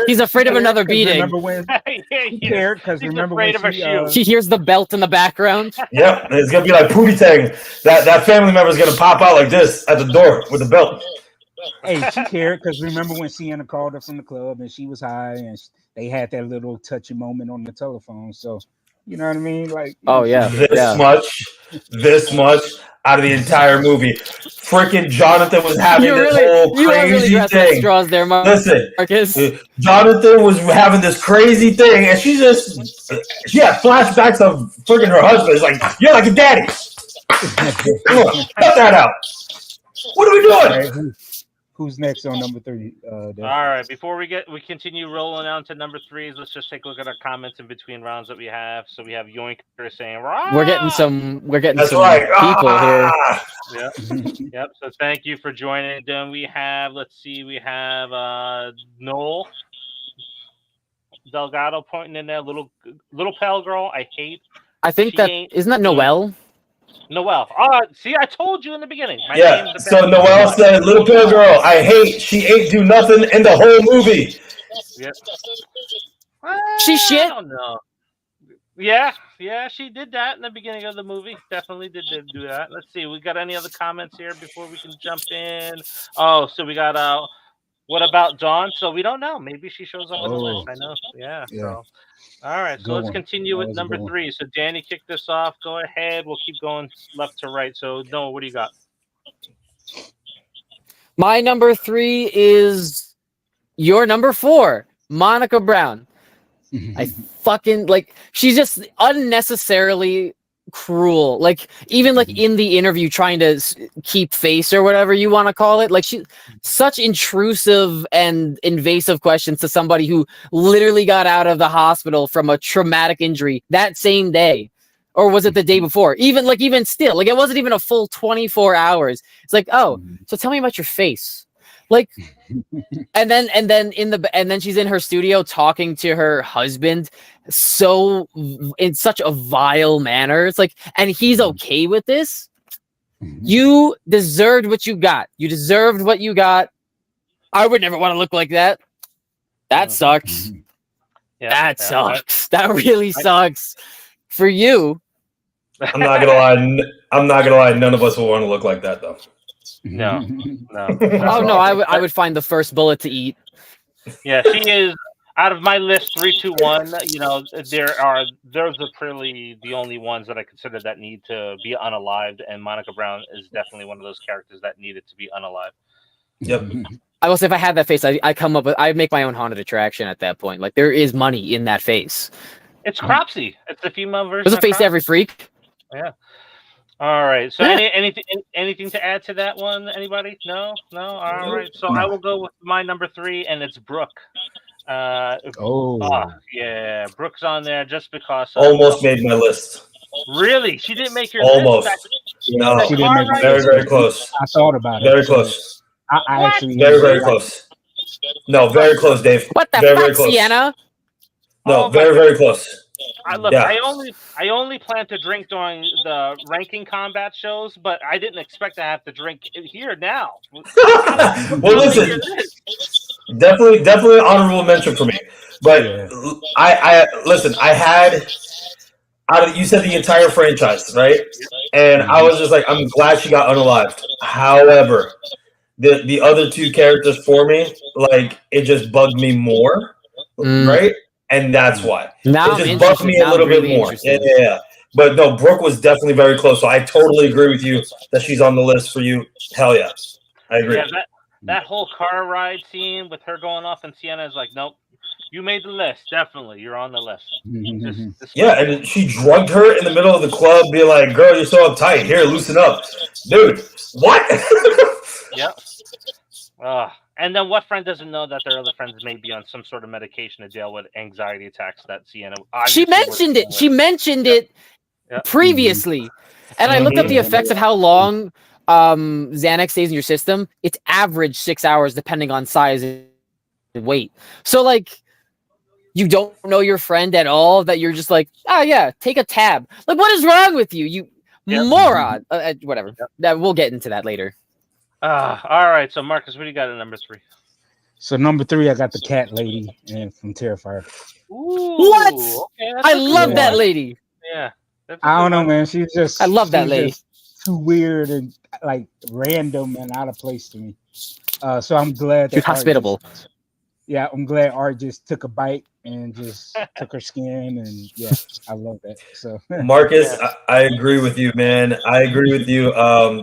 He's afraid of another beating. Remember when he cared? Because remember when she hears the belt in the background. Yep, it's gonna be like Pootie Tang. That family member is gonna pop out like this at the door with the belt. Hey, she cared because remember when Sienna called her from the club and she was high and they had that little touchy moment on the telephone. So, you know what I mean? Like, this much out of the entire movie. Freaking Jonathan was having whole crazy thing. Straws there, Listen, Marcus. Jonathan was having this crazy thing, and she had flashbacks of freaking her husband. It's like, you're like a daddy. Come on, cut that out. What are we doing? Right, who's next on number 3? All right, before we continue rolling on to number 3s, let's just take a look at our comments in between rounds that we have. So we have Yoinker saying, Rah! We're getting some That's some right. people here. Yep. Yep. So thank you for joining. Then we have, we have Noel Delgado pointing in there, little pale girl. I hate. I think isn't that Noelle? Noelle. See, I told you in the beginning. So Noelle said, "Little pale girl, I hate. She ain't do nothing in the whole movie." Yep. She shit. I don't know. Yeah, she did that in the beginning of the movie. Definitely did do that. Let's see. We got any other comments here before we can jump in? Oh, so we got what about Dawn? So we don't know. Maybe she shows up on the list. I know. Yeah. So. All right, so let's continue with number 3. So Danny kicked this off. Go ahead. We'll keep going left to right. So Noah, what do you got? My number 3 is your number 4, Monica Brown. I fucking she's just unnecessarily cruel. Even in the interview trying to keep face or whatever you want to call it. She such intrusive and invasive questions to somebody who literally got out of the hospital from a traumatic injury that same day. Or was it the day before? Even still, it wasn't even a full 24 hours. It's oh, so tell me about your face. and then she's in her studio talking to her husband so in such a vile manner. It's and he's okay with this. You deserved what you got. You deserved what you got. I would never want to look like that. That sucks. That sucks. That really sucks for you. I'm not gonna lie. None of us will want to look like that, though. No. Oh no, I would find the first bullet to eat. Yeah, she is out of my list. 3, 2, 1. Those are pretty the only ones that I consider that need to be unalived, and Monica Brown is definitely one of those characters that needed to be unalived. Yep. I will say, if I had that face, I make my own haunted attraction at that point. There is money in that face. It's Cropsy. It's the female version. There's a face to every freak. Yeah. All right. So anything to add to that one? Anybody? No. All right. So I will go with my number 3, and it's Brooke. Yeah, Brooke's on there just because. Almost made my list. Really? She didn't make your list? Almost. No, she didn't make very, very close. I thought about it. Very close. I actually very, very close. No, very close, Dave. What the very, fuck, very close. Sienna? No, very, very close. I only plan to drink during the ranking combat shows, but I didn't expect to have to drink here now. Well, listen, definitely honorable mention for me. But I listen. I had you said the entire franchise, right? And I was just I'm glad she got unalived. However, the other 2 characters for me, it just bugged me more, right? And that's why. Now it just bugged me a little bit more. Yeah. But no, Brooke was definitely very close. So I totally agree with you that she's on the list for you. Hell yeah. I agree. Yeah, that whole car ride scene with her going off and Sienna is nope, you made the list. Definitely. You're on the list. And she drugged her in the middle of the club, be like, girl, you're so uptight. Here, loosen up. Dude, what? Yep. And then what friend doesn't know that their other friends may be on some sort of medication to deal with anxiety attacks that Sienna... She mentioned it. She mentioned it previously. And I looked up the effects of how long Xanax stays in your system. It's average 6 hours depending on size and weight. So, you don't know your friend at all, that you're just take a tab. What is wrong with you? You moron. Whatever. We'll get into that later. All right, so Marcus, what do you got at number 3? So number 3, I got the cat lady and from Terrifier. Ooh, what? Okay, I love that lady. Yeah, I don't know, man. She's just. I love that lady. Too weird and random and out of place to me. So I'm glad she's hospitable. I'm glad Art just took a bite and just took her skin, and I love that. So Marcus, I agree with you, man. I agree with you.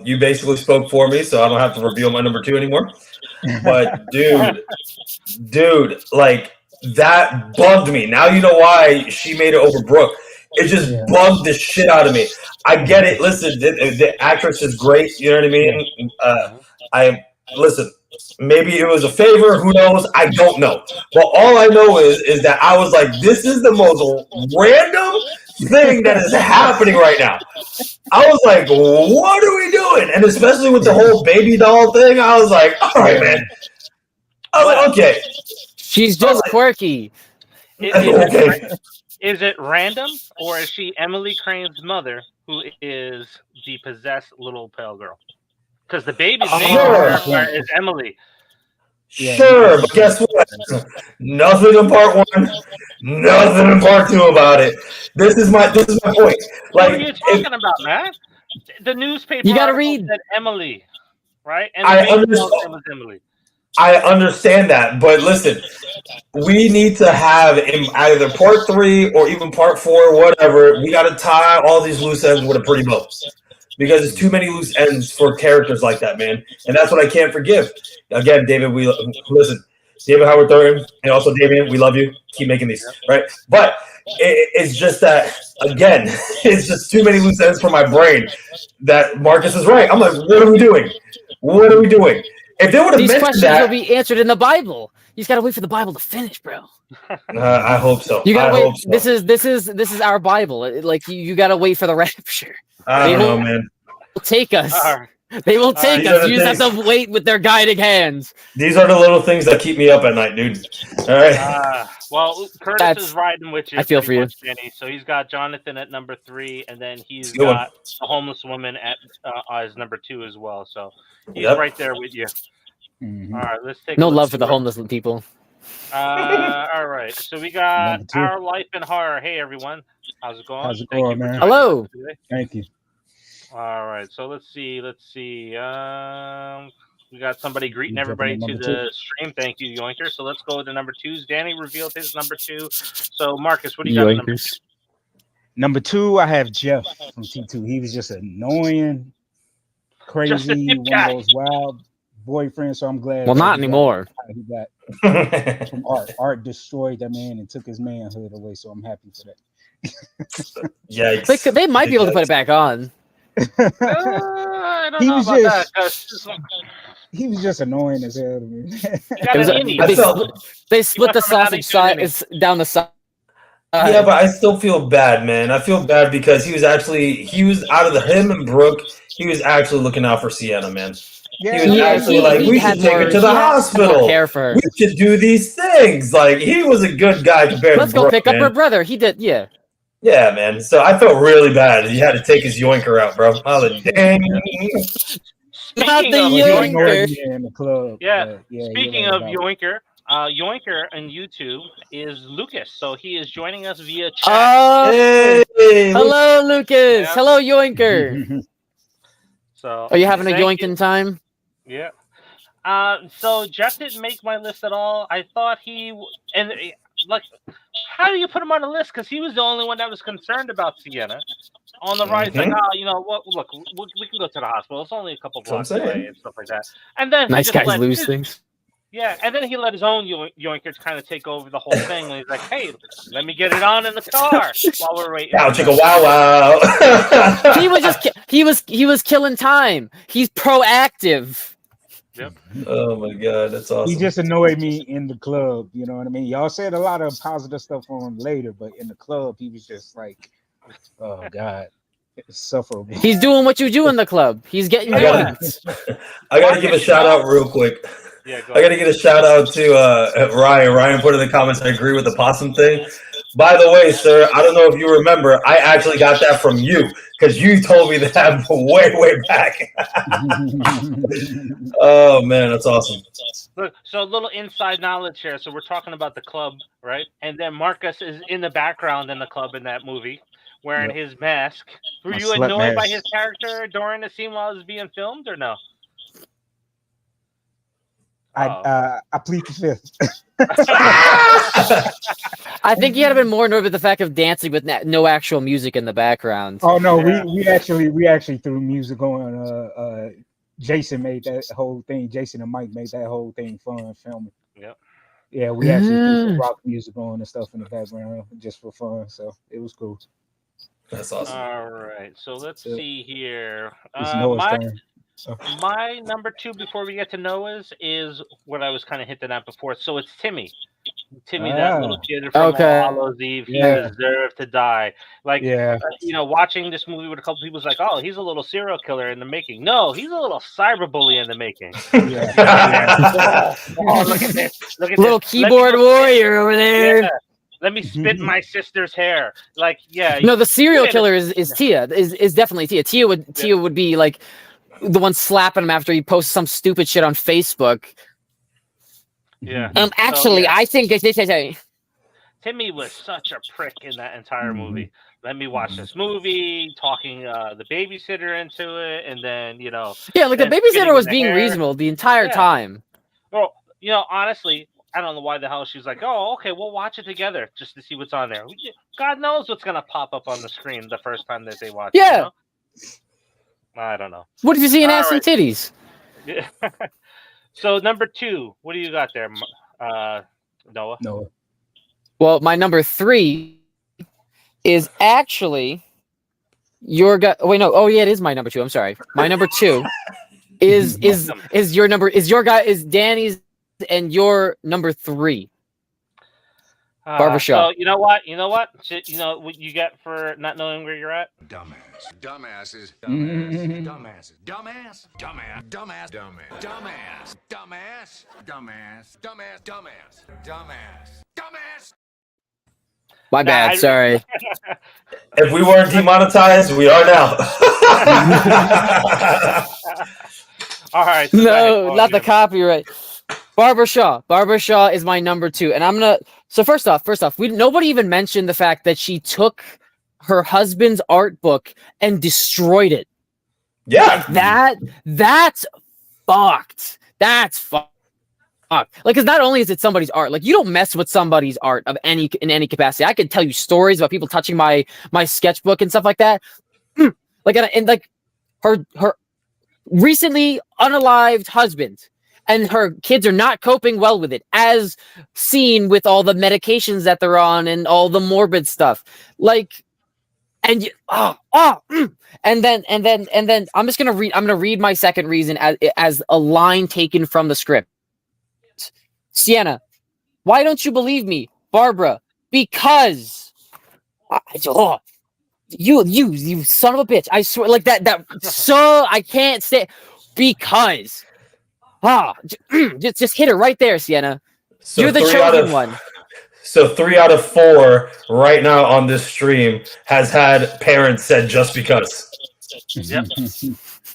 You basically spoke for me, so I don't have to reveal my number 2 anymore. But dude, that bugged me. Now you know why she made it over Brooke. It just bugged the shit out of me. I get it. Listen, the actress is great. You know what I mean? Listen. Maybe it was a favor. Who knows? I don't know. But all I know is that I was like, this is the most random thing that is happening right now. I was like, what are we doing? And especially with the whole baby doll thing, I was like, all right, man. I was like, okay. She's just quirky. Is it random, or is she Emily Crane's mother, who is the possessed little pale girl? Because the baby's name is Emily. Sure, but guess what? Nothing in part 1, nothing in part 2 about it. This is my point. Like, what are you talking about, man? The newspaper. You gotta read said Emily, right? And the baby's name was Emily. I understand that, but listen, we need to have in either part 3 or even part 4, whatever. We got to tie all these loose ends with a pretty bow. Because there's too many loose ends for characters like that, man. And that's what I can't forgive. Again, David, David Howard Thornton, and also Damien, we love you. Keep making these, right? But it's just that, again, it's just too many loose ends for my brain that Marcus is right. I'm like, what are we doing? What are we doing? If they would have mentioned questions that, will be answered in the Bible. You just gotta wait for the Bible to finish, bro. I hope so. You gotta wait. So. This is our Bible. Like you gotta wait for the rapture. I don't know, man. Will take us. They will take us. You just have to wait with their guiding hands. These are the little things that keep me up at night, dude. All right. Well, Curtis is riding with you. I feel for you. Danny. So he's got Jonathan at number 3, and then he's got a homeless woman at as number 2 as well. So he's right there with you. Mm-hmm. All right, let's take. No love for the homeless people. All right, so we got Our Life in Horror. Hey everyone, how's it going? How's it going, man? Hello. Thank you. All right, so let's see. We got somebody greeting everybody to the stream. Thank you, Yoinker. So let's go to number 2s. Danny revealed his number 2. So Marcus, what do you got? Number 2? Number 2, I have Jeff from T2. He was just annoying, crazy, one of those wild boyfriends. So I'm glad. Well, not anymore. He got from Art. Art destroyed that man and took his manhood away. So I'm happy for that. Yikes. They might be able to put it back on. I don't know about that. He was just annoying as hell to me. They split the sausage side down the side. Yeah, but I still feel bad, man. I feel bad because he was out of him and Brooke. He was actually looking out for Sienna, man. Yeah, he was actually like, we should take her to the hospital. We should do these things. Like, he was a good guy compared to Brooke. Let's go pick up her brother. He did, yeah. Yeah, man. So I felt really bad. He had to take his yoinker out, bro. I was like, dang. Not the yoinker. In the club. Yeah. Speaking of yoinker, Yoinker on YouTube is Lucas, so he is joining us via chat. Hello, Lucas. Yeah. Hello, Yoinker. So, are you having a yoinking time? Yeah. So Jeff didn't make my list at all. I thought how do you put him on the list? Because he was the only one that was concerned about Sienna. On the right, like, you know what? Look, we can go to the hospital. It's only a couple blocks away and stuff like that. And then nice guys lose things. Yeah, and then he let his own yoinker kind of take over the whole thing. And he's like, "Hey, let me get it on in the car while we're waiting." Wow, chicka wow wow. he was killing time. He's proactive. Yep. Oh my god, that's awesome. He just annoyed me in the club. You know what I mean? Y'all said a lot of positive stuff on him later, but in the club, he was just like, "Oh god." It's sufferable. He's doing what you do in the club. He's getting I gotta give a shout out real quick. Yeah, I gotta give a shout out to Ryan. Ryan put in the comments, I agree with the possum thing. By the way, sir, I don't know if you remember, I actually got that from you because you told me that way back. Oh man, that's awesome. Look, so a little inside knowledge here. So we're talking about the club, right? And then Marcus is in the background in the club in that movie, wearing his mask. Were you annoyed by his character during the scene while it was being filmed, or no? I plead the fifth. I think you had been more annoyed with the fact of dancing with no actual music in the background. Oh no, we actually threw music on. Jason made that whole thing. Jason and Mike made that whole thing fun filming. Yep. Yeah, we actually threw some rock music on and stuff in the background just for fun. So it was cool. That's awesome. All right, so let's see here. It's Noah's turn. My number 2 before we get to Noah's is what I was kind of hinting at before. So it's Timmy. That little kid from All Hallows Eve. He deserved to die. Like, watching this movie with a couple people was like, oh, he's a little serial killer in the making. No, he's a little cyberbully in the making. Oh, look at this. Look at little this. keyboard warrior over there. Yeah. Let me spit in my sister's hair. Like, No, the serial killer is Tia. Is definitely Tia. Tia would be like the one slapping him after he posts some stupid shit on Facebook. Yeah. Actually, I think Timmy was such a prick in that entire movie. Let me watch this movie, talking the babysitter into it, and then Yeah, like the babysitter was being reasonable the entire time. Well, honestly, I don't know why the hell she's like, oh, okay, we'll watch it together just to see what's on there. God knows what's gonna pop up on the screen the first time that they watch it. Yeah. I don't know. What did you see in ass and titties? Yeah. So number 2, what do you got there, Noah? Noah. Well, my number 3 is actually your guy. Wait, no. Oh, yeah, it is my number 2. I'm sorry. My number 2 is your number. Is your guy? Is Danny's and your number 3? Barbershop. So you know what? You know what you get for not knowing where you're at? Dumbasses. My bad. Sorry. If we weren't demonetized, we are now. All right. So no, not the copyright. Barbershaw is my number 2, and I'm gonna. So first off, nobody even mentioned the fact that she took her husband's art book and destroyed it. Yeah, that's fucked. That's fucked. Like, because not only is it somebody's art, like you don't mess with somebody's art in any capacity. I could tell you stories about people touching my sketchbook and stuff like that. Like, and like her recently unalived husband. And her kids are not coping well with it, as seen with all the medications that they're on and all the morbid stuff. Like, and then I'm just gonna read. I'm gonna read my second reason as a line taken from the script. Sienna, why don't you believe me, Barbara? Because you son of a bitch! I swear, like that. So I can't say because. Just hit her right there, Sienna. So you're the chosen one. So 3 out of 4 right now on this stream has had parents said just because. Yep.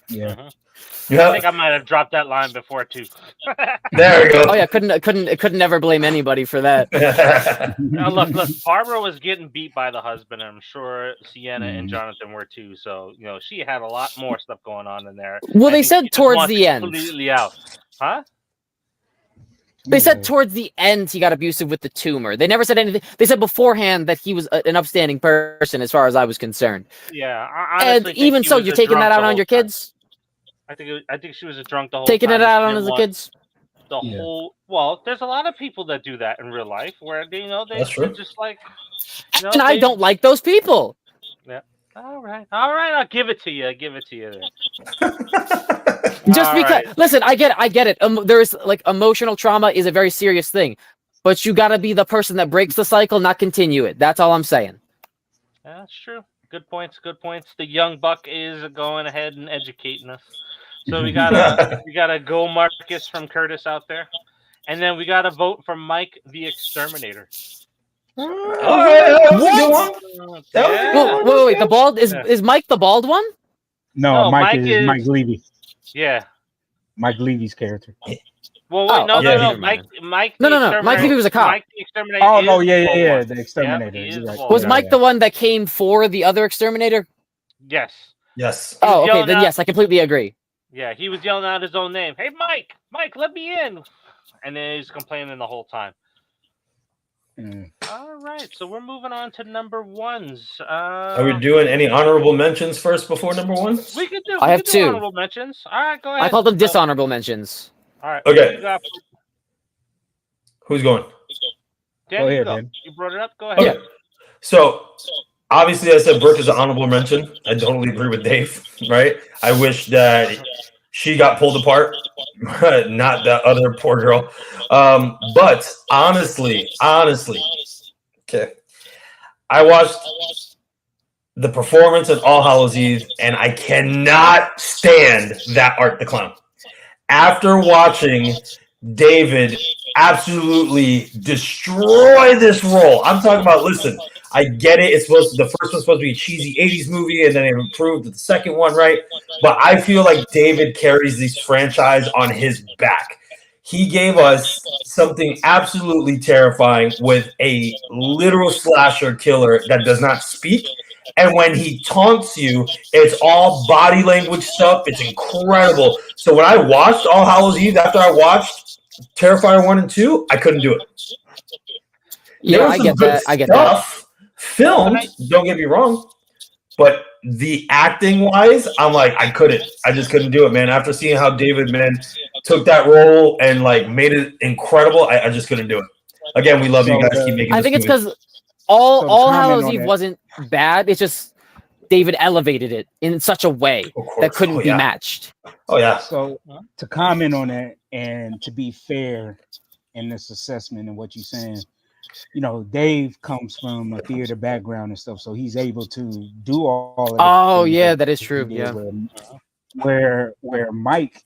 Yeah. I think I might have dropped that line before too. There we go. Oh yeah, couldn't never blame anybody for that. Now, look, Barbara was getting beat by the husband, and I'm sure Sienna and Jonathan were too. So she had a lot more stuff going on in there. Well, they said towards the end. Completely out, huh? They said towards the end he got abusive with the tumor. They never said anything. They said beforehand that he was an upstanding person, as far as I was concerned. Yeah, and even so, you're taking that out on your kids. I think she was a drunk the whole taking time. It out on the kids. The whole there's a lot of people that do that in real life where they're just like, and I don't like those people. Yeah. All right, I'll give it to you. There. Just because, listen, I get it. There's like emotional trauma is a very serious thing, but you got to be the person that breaks the cycle, not continue it. That's all I'm saying. Yeah, that's true. Good points. The young buck is going ahead and educating us. So we got a go Marcus from Curtis out there, and then we got a vote from Mike the Exterminator. What? Wait. The bald is Mike the bald one? No, Mike is Mike Levy. Yeah, Mike Levy's character. Well, wait, no. Mike. No. Mike Levy was a cop. Mike the Exterminator. Oh no, yeah, the Exterminator. Yeah, was Mike the one that came for the other Exterminator? Yes. Oh, okay. Then yes, I completely agree. Yeah, he was yelling out his own name. Hey, Mike, let me in. And then he's complaining the whole time. All right, so we're moving on to number 1s. Are we doing any honorable mentions first before number 1? We could do. I have 2 honorable mentions. All right, go ahead. I called them dishonorable mentions. All right. Okay. Who's going? Dan, go ahead, Dan. You brought it up. Go ahead. Okay. So obviously, I said Brooke is an honorable mention. I totally agree with Dave. Right? I wish that she got pulled apart, not that other poor girl. But honestly, okay, I watched the performance at All Hallows Eve, and I cannot stand that Art the Clown. After watching David absolutely destroy this role, I'm talking about, listen, I get it. The first one's supposed to be a cheesy 80s movie, and then it improved to the second one, right? But I feel like David carries this franchise on his back. He gave us something absolutely terrifying with a literal slasher killer that does not speak. And when he taunts you, it's all body language stuff. It's incredible. So when I watched All Hallows Eve, after I watched Terrifier 1 and 2, I couldn't do it. Yeah, I get that. I get that. Filmed, don't get me wrong, but the acting wise, I'm like, I just couldn't do it, man. After seeing how David, man, took that role and like made it incredible, I just couldn't do it. Again, we love you guys. Keep making. I think it's because All Hallows Eve wasn't bad. It's just David elevated it in such a way that couldn't be matched. Oh yeah. So to comment on that and to be fair in this assessment and what you're saying, you know, Dave comes from a theater background and stuff, so he's able to do all of it. Oh yeah, that is true. Yeah. Where Mike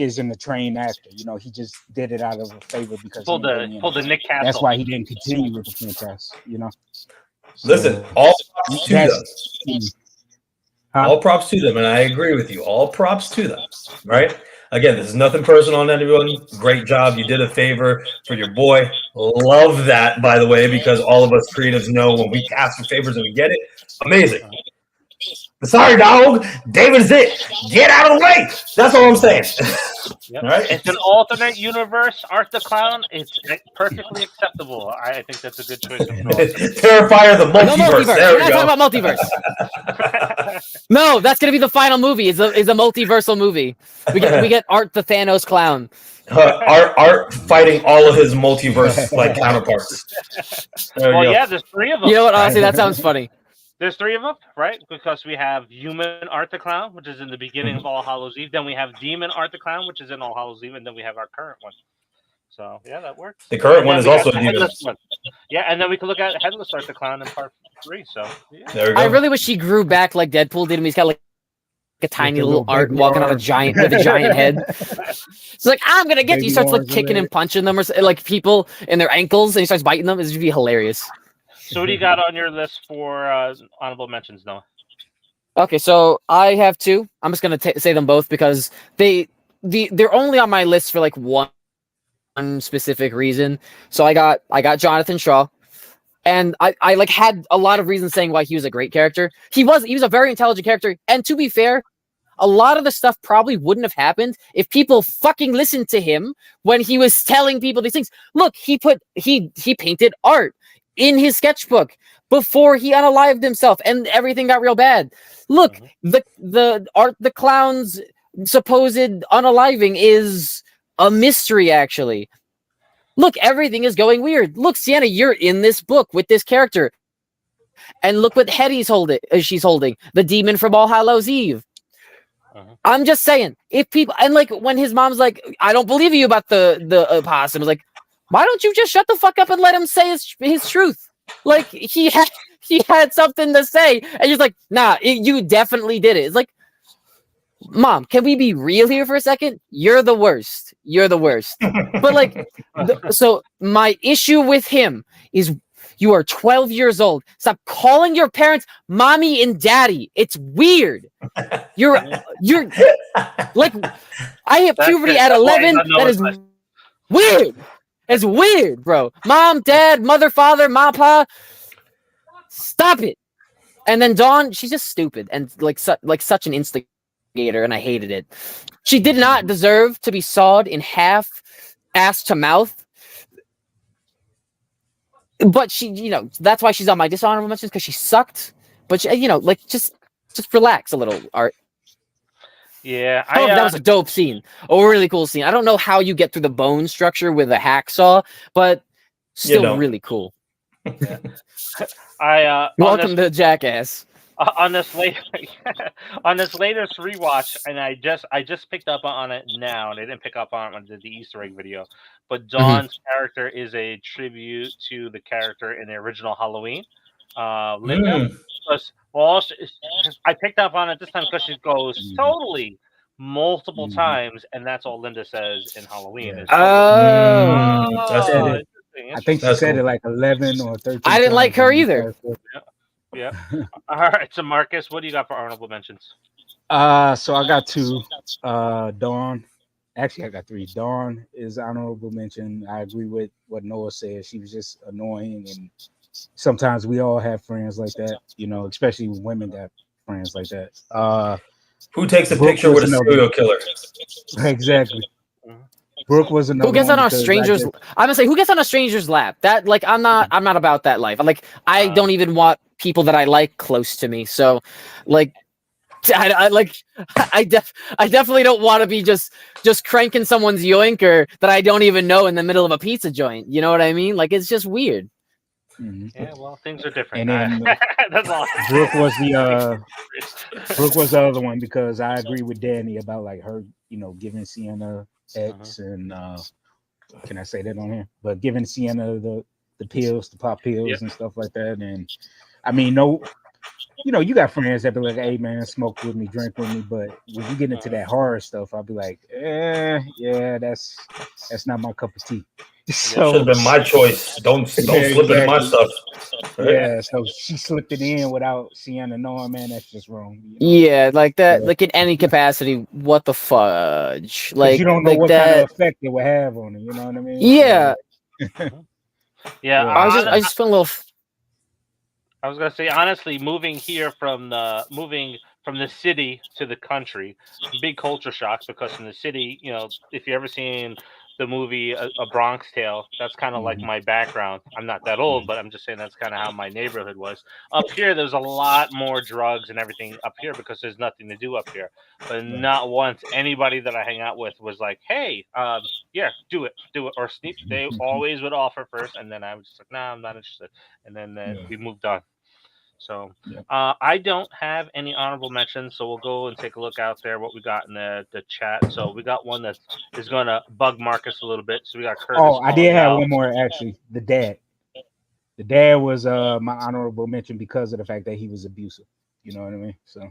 isn't a trained actor. You know, he just did it out of a favor because pulled the Nick Castle. That's why he didn't continue with the franchise. You know. So, listen, all props to them. All props to them, and I agree with you. All props to them. Right? Again, this is nothing personal on anyone. Great job. You did a favor for your boy. Love that, by the way, because all of us creatives know when we ask for favors and we get it. Amazing. Sorry, dog. David's it. Get out of the way. That's all I'm saying. Yep. Right? It's an alternate universe. Art the Clown. It's perfectly acceptable. I think that's a good choice. Terrifier the multiverse. No multiverse. There We're not talking about multiverse. No, that's gonna be the final movie. Is a multiversal movie. We get Art the Thanos clown. Art fighting all of his multiverse like counterparts. Yeah, there's 3 of them. You know what? Honestly, that sounds funny. There's 3 of them, right? Because we have human Art the Clown, which is in the beginning of All Hallows Eve. Then we have demon Art the Clown, which is in All Hallows Eve, and then we have our current one. So yeah, that works. The current one is also a demon. Yeah, and then we can look at Headless Art the Clown in part 3. So yeah. There we go. I really wish he grew back like Deadpool did. He's got like a tiny little Art walking on a giant with a giant head. It's like, I'm gonna get you. He starts like kicking and punching them, or like people in their ankles, and he starts biting them. It's gonna be hilarious. So what do you got on your list for honorable mentions, Noah? Okay, so I have 2. I'm just gonna say them both because they're only on my list for like one specific reason. So I got Jonathan Shaw, and I like had a lot of reasons saying why he was a great character. He was a very intelligent character, and to be fair, a lot of the stuff probably wouldn't have happened if people fucking listened to him when he was telling people these things. Look, he painted art in his sketchbook before he unalived himself and everything got real bad. Look, the Art the Clown's supposed unaliving is a mystery, actually. Look, everything is going weird. Look, Sienna, you're in this book with this character. And look what head she's holding. The demon from All Hallows Eve. I'm just saying, if people, and like when his mom's like, I don't believe you about the opossum, I was like, why don't you just shut the fuck up and let him say his truth? Like, he had something to say, and she's like, nah, you definitely did it. It's like, Mom, can we be real here for a second? You're the worst. But like, so my issue with him is you are 12 years old. Stop calling your parents mommy and daddy. It's weird. You're like, I hit puberty at 11. That is weird. It's weird, bro. Mom, dad, mother, father, ma, pa. Stop it. And then Dawn, she's just stupid and like such an instigator, and I hated it. She did not deserve to be sawed in half, ass to mouth. But she, that's why she's on my dishonorable mentions, because she sucked. But she, like just relax a little, Art. Yeah, that was a dope scene, a really cool scene. I don't know how you get through the bone structure with a hacksaw, but still really cool. Welcome to Jackass. On this latest rewatch, and I just picked up on it now, and I didn't pick up on it when I did the Easter egg video. But Dawn's character is a tribute to the character in the original Halloween, Linda. I picked up on it this time because she goes totally multiple times, and that's all Linda says in Halloween. Yeah. I think she said it like 11 or 13. I didn't like her either. Yeah. All right. So Marcus, what do you got for honorable mentions? So I got 2. Dawn. Actually, I got 3. Dawn is honorable mention. I agree with what Noah said. She was just annoying, and sometimes we all have friends like that, especially women got friends like that. Who takes a picture with a serial killer? Exactly. Brooke was another. Who gets on a stranger's? I'm gonna say who gets on a stranger's lap. That I'm not about that life. I don't even want people that I like close to me. So, I definitely don't want to be just cranking someone's yoinker that I don't even know in the middle of a pizza joint. You know what I mean? It's just weird. Mm-hmm. Yeah, well, things are different. And then that's all. Brooke was the other one, because I agree with Danny about her, giving Sienna X and can I say that on here? But giving Sienna the pills, the pop pills and stuff like that. And I mean, you got friends that be like, "Hey man, smoke with me, drink with me," but when you get into that horror stuff, I'll be like, yeah, that's not my cup of tea. So should have been my choice. Don't slip into my stuff. Right? Yeah, so she slipped it in without Sienna knowing. Man, that's just wrong. Yeah, like that. Like in any capacity, what the fudge? Like you don't know what kind of effect it would have on her. You know what I mean? Yeah. Yeah. I just feel a little. I was gonna say, honestly, moving from the city to the country, big culture shocks, because in the city, if you ever seen the movie A Bronx Tale, that's kind of like my background. I'm not that old, but I'm just saying that's kind of how my neighborhood was. Up here, there's a lot more drugs and everything up here because there's nothing to do up here. But not once anybody that I hang out with was like, "Hey, do it," or sneak. They always would offer first, and then I was just like, "Nah, I'm not interested," and then we moved on. So I don't have any honorable mentions, so we'll go and take a look out there what we got in the chat. So we got one that is going to bug Marcus a little bit. So we got Curtis. Oh, I did have one more actually. The dad was my honorable mention because of the fact that he was abusive. You know what I mean? So.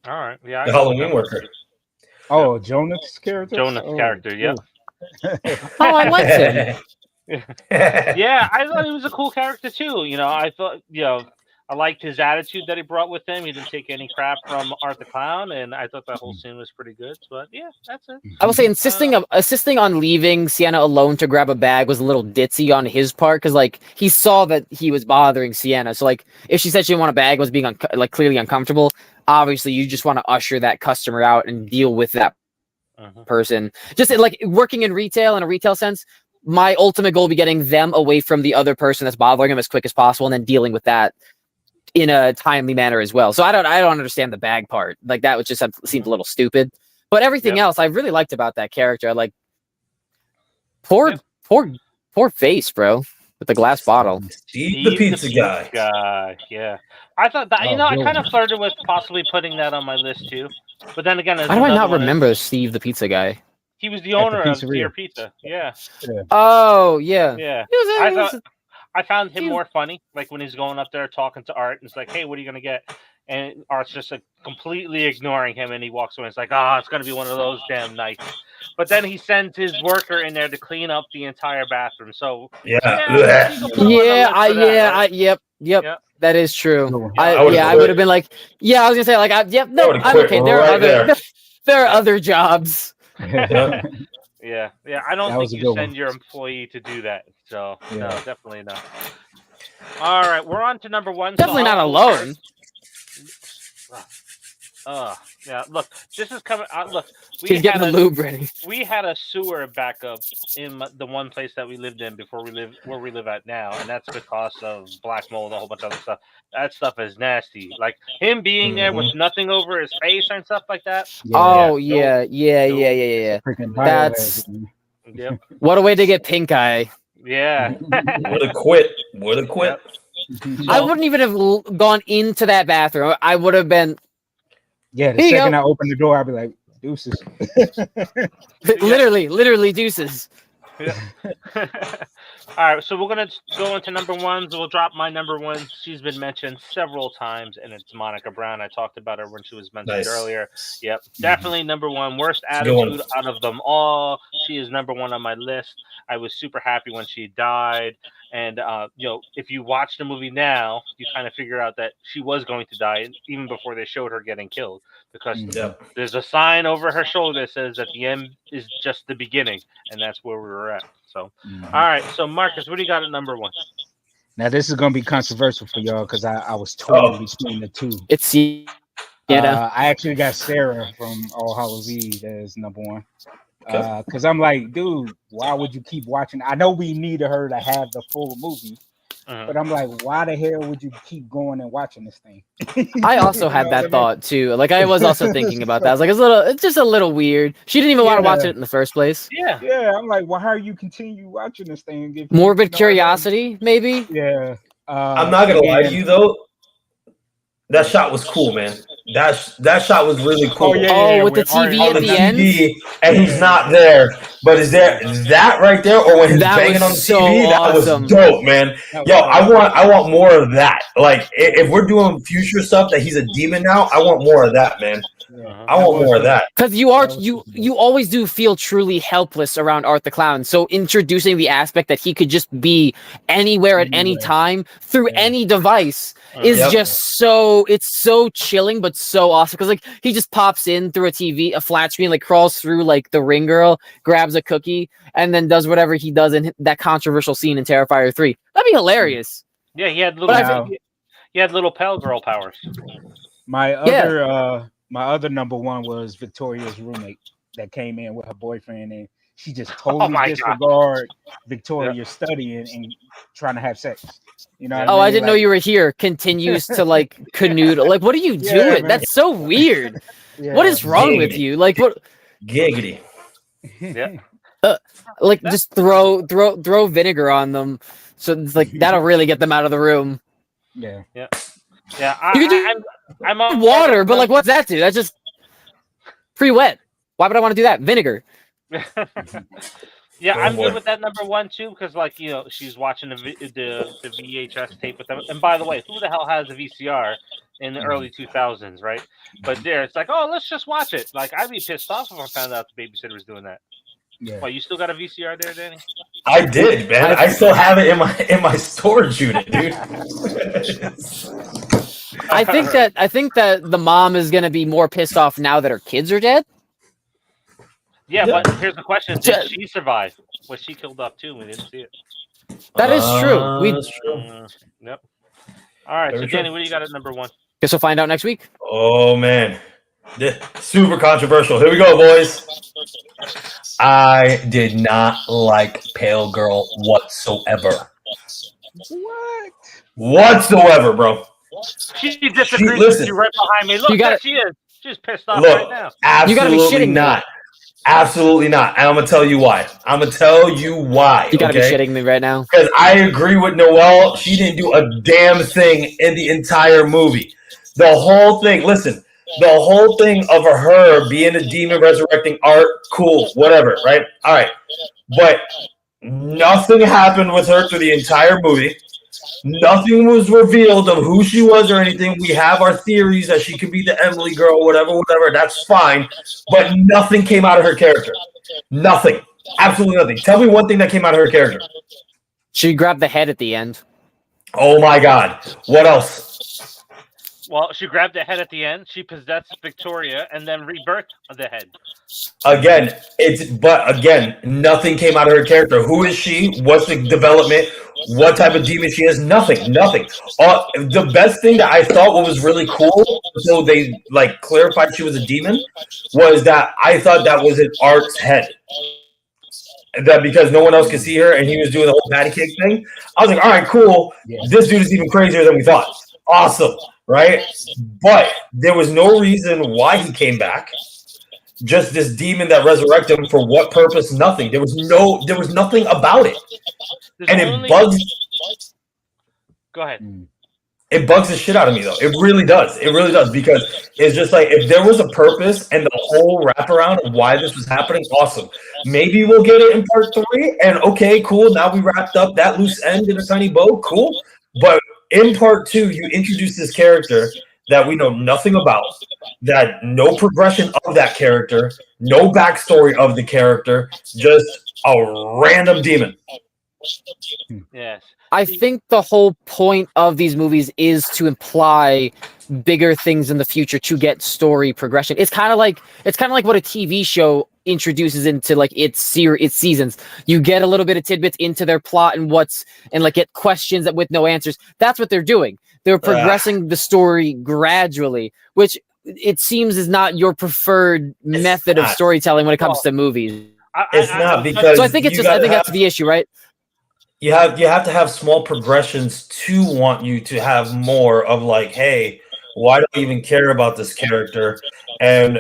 All right. Yeah. The Halloween worker. Oh, Jonah's character. Character. Yeah. Oh, I liked him. Yeah, I thought he was a cool character too. I thought, I liked his attitude that he brought with him. He didn't take any crap from Art the Clown, and I thought that whole scene was pretty good. But yeah, that's it. I will say insisting on leaving Sienna alone to grab a bag was a little ditzy on his part, because he saw that he was bothering Sienna. So if she said she didn't want a bag, was being clearly uncomfortable. Obviously, you just want to usher that customer out and deal with that person. Just working in retail, in a retail sense. My ultimate goal would be getting them away from the other person that's bothering them as quick as possible, and then dealing with that in a timely manner as well. So I don't understand the bag part. That would just seemed a little stupid. But everything else I really liked about that character. Poor face, bro, with the glass bottle. Steve the pizza guy. Yeah. I thought that, I kind of flirted with possibly putting that on my list too. But then again, how do I not remember Steve the pizza guy? He was the owner of Dear Pizza. Yeah. Oh, yeah. Yeah. I found him more funny, when he's going up there talking to Art, and it's like, "Hey, what are you gonna get?" And Art's just completely ignoring him, and he walks away. It's like, it's gonna be one of those damn nights. But then he sends his worker in there to clean up the entire bathroom. So yep. That is true. I would have been like, I was gonna say I'm okay. There are other jobs. Yeah. I don't think you send your employee to do that. So no, definitely not. All right, we're on to number 1. Definitely not alone. Yeah. Look, this is coming. Look, he's getting the lube ready. We had a sewer backup in the one place that we lived in before where we live at now, and that's because of black mold and a whole bunch of other stuff. That stuff is nasty. Him being there with nothing over his face and stuff like that. Yeah. That's what a way to get pink eye. Yeah. Would have quit. Would have quit. I wouldn't even have gone into that bathroom. I would have been. Yeah, the second I open the door, I'll be like, deuces. literally deuces. Yeah. All right, so we're gonna go into number ones. We'll drop my number one. She's been mentioned several times, and it's Monica Brown. I talked about her when she was mentioned earlier. Yep, definitely number one. Worst attitude out of them all. She is number one on my list. I was super happy when she died. And, if you watch the movie now, you kind of figure out that she was going to die even before they showed her getting killed. Because there's a sign over her shoulder that says that the end is just the beginning. And that's where we were at. So, all right. So, Marcus, what do you got at number one? Now, this is going to be controversial for y'all because I was torn between the two. It's I actually got Sarah from All Hallows Eve as number one. Because I'm like, dude, why would you keep watching? I know we needed her to have the full movie, but I'm like, why the hell would you keep going and watching this thing? I also had that thought too. Like, I was also thinking about that. I was like, it's just a little weird. She didn't even want to watch it in the first place. Yeah. I'm like, well, how are you continue watching this thing? Morbid curiosity, maybe. Yeah. I'm not gonna lie to you though. That shot was cool, man. That shot was really cool. With the TV at the end, and he's not there. But is that right there, or when he's banging on the TV? That was dope, man. Yo, I want more of that. Like, if we're doing future stuff that he's a demon now, I want more of that, man. I want more of that. Because you always do feel truly helpless around Art the Clown. So introducing the aspect that he could just be anywhere at any time through any device is just it's so chilling, but so awesome. Because like he just pops in through a flat screen, like crawls through like the ring girl, grabs a cookie, and then does whatever he does in that controversial scene in Terrifier 3. That'd be hilarious. Yeah, he had little pale girl powers. My other number one was Victoria's roommate that came in with her boyfriend, and she just totally disregard Victoria studying and trying to have sex. You know? I didn't know you were here. Continues to like canoodle. Like, what are you doing? That's so weird. What is wrong with you? Like, what? Giggity. Yeah. Just throw vinegar on them, so it's like that'll really get them out of the room. Yeah. I'm on water, but like, what's that do? That's just pre-wet. Why would I want to do that? Vinegar. I'm good with that number one too, because she's watching the VHS tape with them. And by the way, who the hell has a VCR in the early 2000s, right? But it's like, oh, let's just watch it. Like, I'd be pissed off if I found out the babysitter was doing that. Yeah. Well, you still got a VCR there, Danny? I did, man. I still have it in my storage unit, dude. I think that the mom is gonna be more pissed off now that her kids are dead. Yeah, but here's the question: did she survive? Was she killed off too? We didn't see it. That is true. That's true. Yep. All right, so Danny, what do you got at number one? Guess we'll find out next week. Oh man, super controversial. Here we go, boys. I did not like Pale Girl whatsoever. What? Whatsoever, bro. She disagrees with you right behind me. Look, there she is. She's pissed off right now. Absolutely you gotta be shitting not. Absolutely not. And I'm gonna tell you why. You gotta be shitting me right now. Because I agree with Noelle. She didn't do a damn thing in the entire movie. The whole thing. Listen. The whole thing of her being a demon resurrecting Art, cool, whatever, right? All right. But nothing happened with her through the entire movie. Nothing was revealed of who she was or anything. We have our theories that she could be the Emily girl, whatever. That's fine. But nothing came out of her character. Nothing. Absolutely nothing. Tell me one thing that came out of her character. She grabbed the head at the end. Oh, my God. What else? Well, she grabbed the head at the end. She possessed Victoria and then rebirthed the head. Again, nothing came out of her character. Who is she? What's the development? What type of demon she is? Nothing. The best thing that I thought was really cool, so they clarified she was a demon, was that I thought that was an Art's head. That because no one else could see her and he was doing the whole patty cake thing. I was like, all right, cool. Yeah. This dude is even crazier than we thought. Awesome. Right? But there was no reason why he came back. just this demon that resurrected him for what purpose? Nothing. There was nothing about it, and it bugs. Go ahead. It bugs the shit out of me, though. It really does. It really does, because it's just like, if there was a purpose and the whole wraparound of why this was happening, awesome. Maybe we'll get it in part 3, and okay, cool. Now we wrapped up that loose end in a tiny bow. Cool. But in part 2, you introduce this character that we know nothing about, that no progression of that character, no backstory of the character, just a random demon. Yes. I think the whole point of these movies is to imply bigger things in the future to get story progression. It's kind of like what a TV show introduces into like its seasons. You get a little bit of tidbits into their plot and get questions that with no answers. That's what they're doing. They're progressing the story gradually, which it seems is not your preferred method of storytelling when it comes to movies. It's not, because so I think that's the issue, right? You have to have small progressions to want you to have more of like, hey, why do I even care about this character? And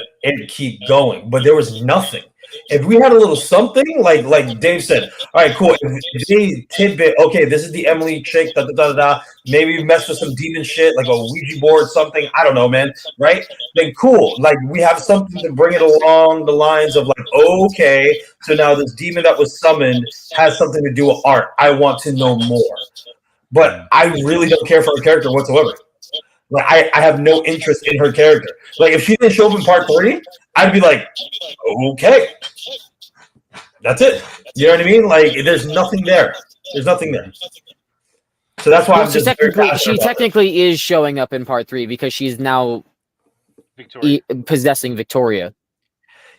keep going. But there was nothing. If we had a little something, like Dave said, all right, cool. If they tidbit, okay, this is the Emily chick, maybe mess with some demon shit, like a Ouija board, something. I don't know, man. Right? Then cool. Like, we have something to bring it along the lines of like, okay, so now this demon that was summoned has something to do with art. I want to know more. But I really don't care for her character whatsoever. Like, I have no interest in her character. Like, if she didn't show up in part 3, I'd be like, okay, that's it. You know what I mean? Like, there's nothing there. There's nothing there. So that's why she technically is showing up in part 3 because she's now possessing Victoria.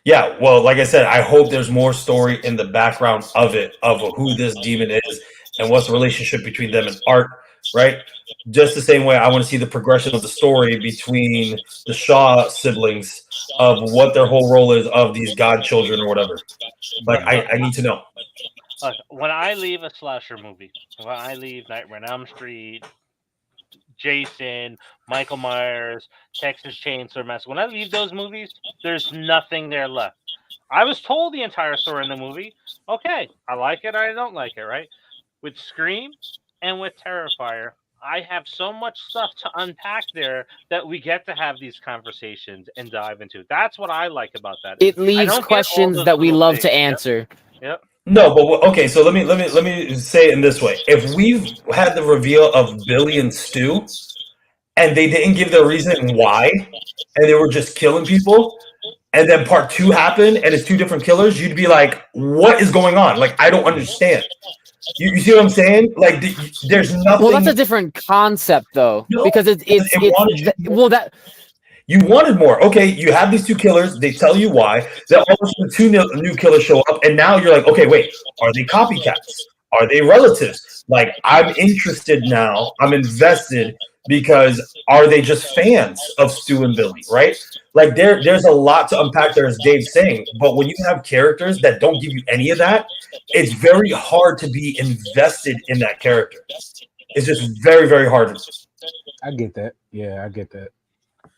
Yeah, well, like I said, I hope there's more story in the background of it, of who this demon is and what's the relationship between them and Art, right? Just the same way I want to see the progression of the story between the Shaw siblings of what their whole role is of these godchildren or whatever. Like, I need to know. When I leave a slasher movie, when I leave Nightmare on Elm Street, Jason, Michael Myers, Texas Chainsaw Massacre, when I leave those movies, there's nothing there left. I was told the entire story in the movie. Okay, I like it or I don't like it, right? With Scream and with Terrifier, I have so much stuff to unpack there that we get to have these conversations and dive into. That's what I like about that. It leaves questions that we love to answer. Yep. No, but okay. So let me say it in this way: if we've had the reveal of Billy and Stu, and they didn't give the reason why, and they were just killing people, and then part 2 happened, and it's 2 different killers, you'd be like, "What is going on? Like, I don't understand." You see what I'm saying? Like, there's nothing. Well, that's a different concept, though, because you wanted more. Okay, you have these 2 killers. They tell you why. Then all of a sudden 2 new killers show up, and now you're like, okay, wait, are they copycats? Are they relatives? Like, I'm interested now. I'm invested, because are they just fans of Stu and Billy, right? Like, there's a lot to unpack there, as Dave's saying. But when you have characters that don't give you any of that, it's very hard to be invested in that character. It's just very, very hard. I get that. Yeah, I get that.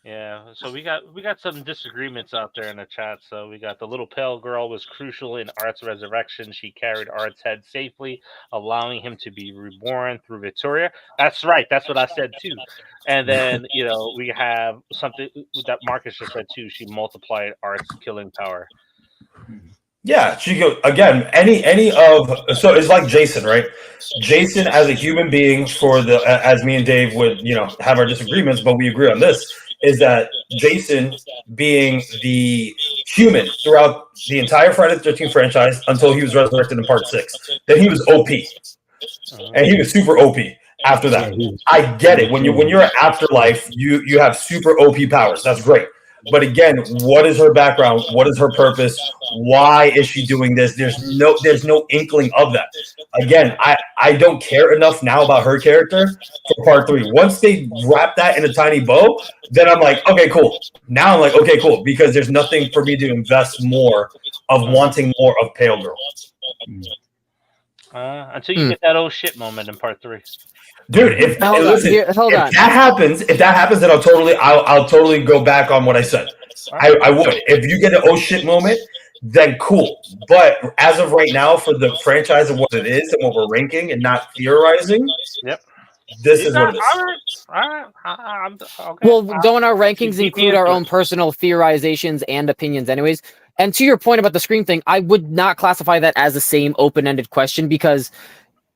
Yeah, so we got some disagreements out there in the chat. So we got the little pale girl was crucial in Art's resurrection. She carried Art's head safely, allowing him to be reborn through Victoria. That's right. That's what I said too. And then, we have something that Marcus just said too. She multiplied Art's killing power. Yeah, she go again. So it's like Jason, right? Jason as a human being, as me and Dave would have our disagreements, but we agree on this, is that Jason being the human throughout the entire Friday the 13th franchise until he was resurrected in part 6. Then he was OP, and he was super OP after that. I get it. When you're at Afterlife, you have super OP powers. That's great. But again, what is her background? What is her purpose? Why is she doing this? There's no inkling of that. Again, I don't care enough now about her character for part 3. Once they wrap that in a tiny bow, then I'm like, okay, cool. Now I'm like, okay, cool, because there's nothing for me to invest more of wanting more of Pale Girl. Until you get that oh shit moment in part 3. Dude, if that happens, then I'll totally go back on what I said. I would. If you get an oh shit moment, then cool. But as of right now, for the franchise and what it is and what we're ranking and not theorizing, this is what it is. All right. Okay. Well, don't our rankings include our own personal theorizations and opinions anyways? And to your point about the Scream thing, I would not classify that as the same open-ended question, because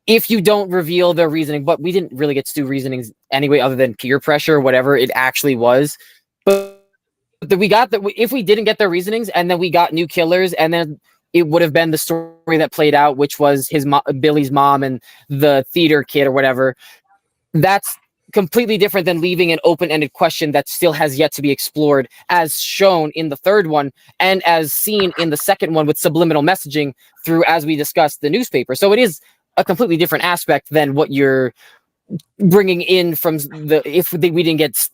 if you don't reveal their reasoning, but we didn't really get to do reasonings anyway other than peer pressure, whatever it actually was. But we got that if we didn't get their reasonings and then we got new killers, and then it would have been the story that played out, which was Billy's mom and the theater kid or whatever. That's completely different than leaving an open-ended question that still has yet to be explored, as shown in the third one and as seen in the second one with subliminal messaging through, as we discussed, the newspaper. So it is a completely different aspect than what you're bringing in from we didn't get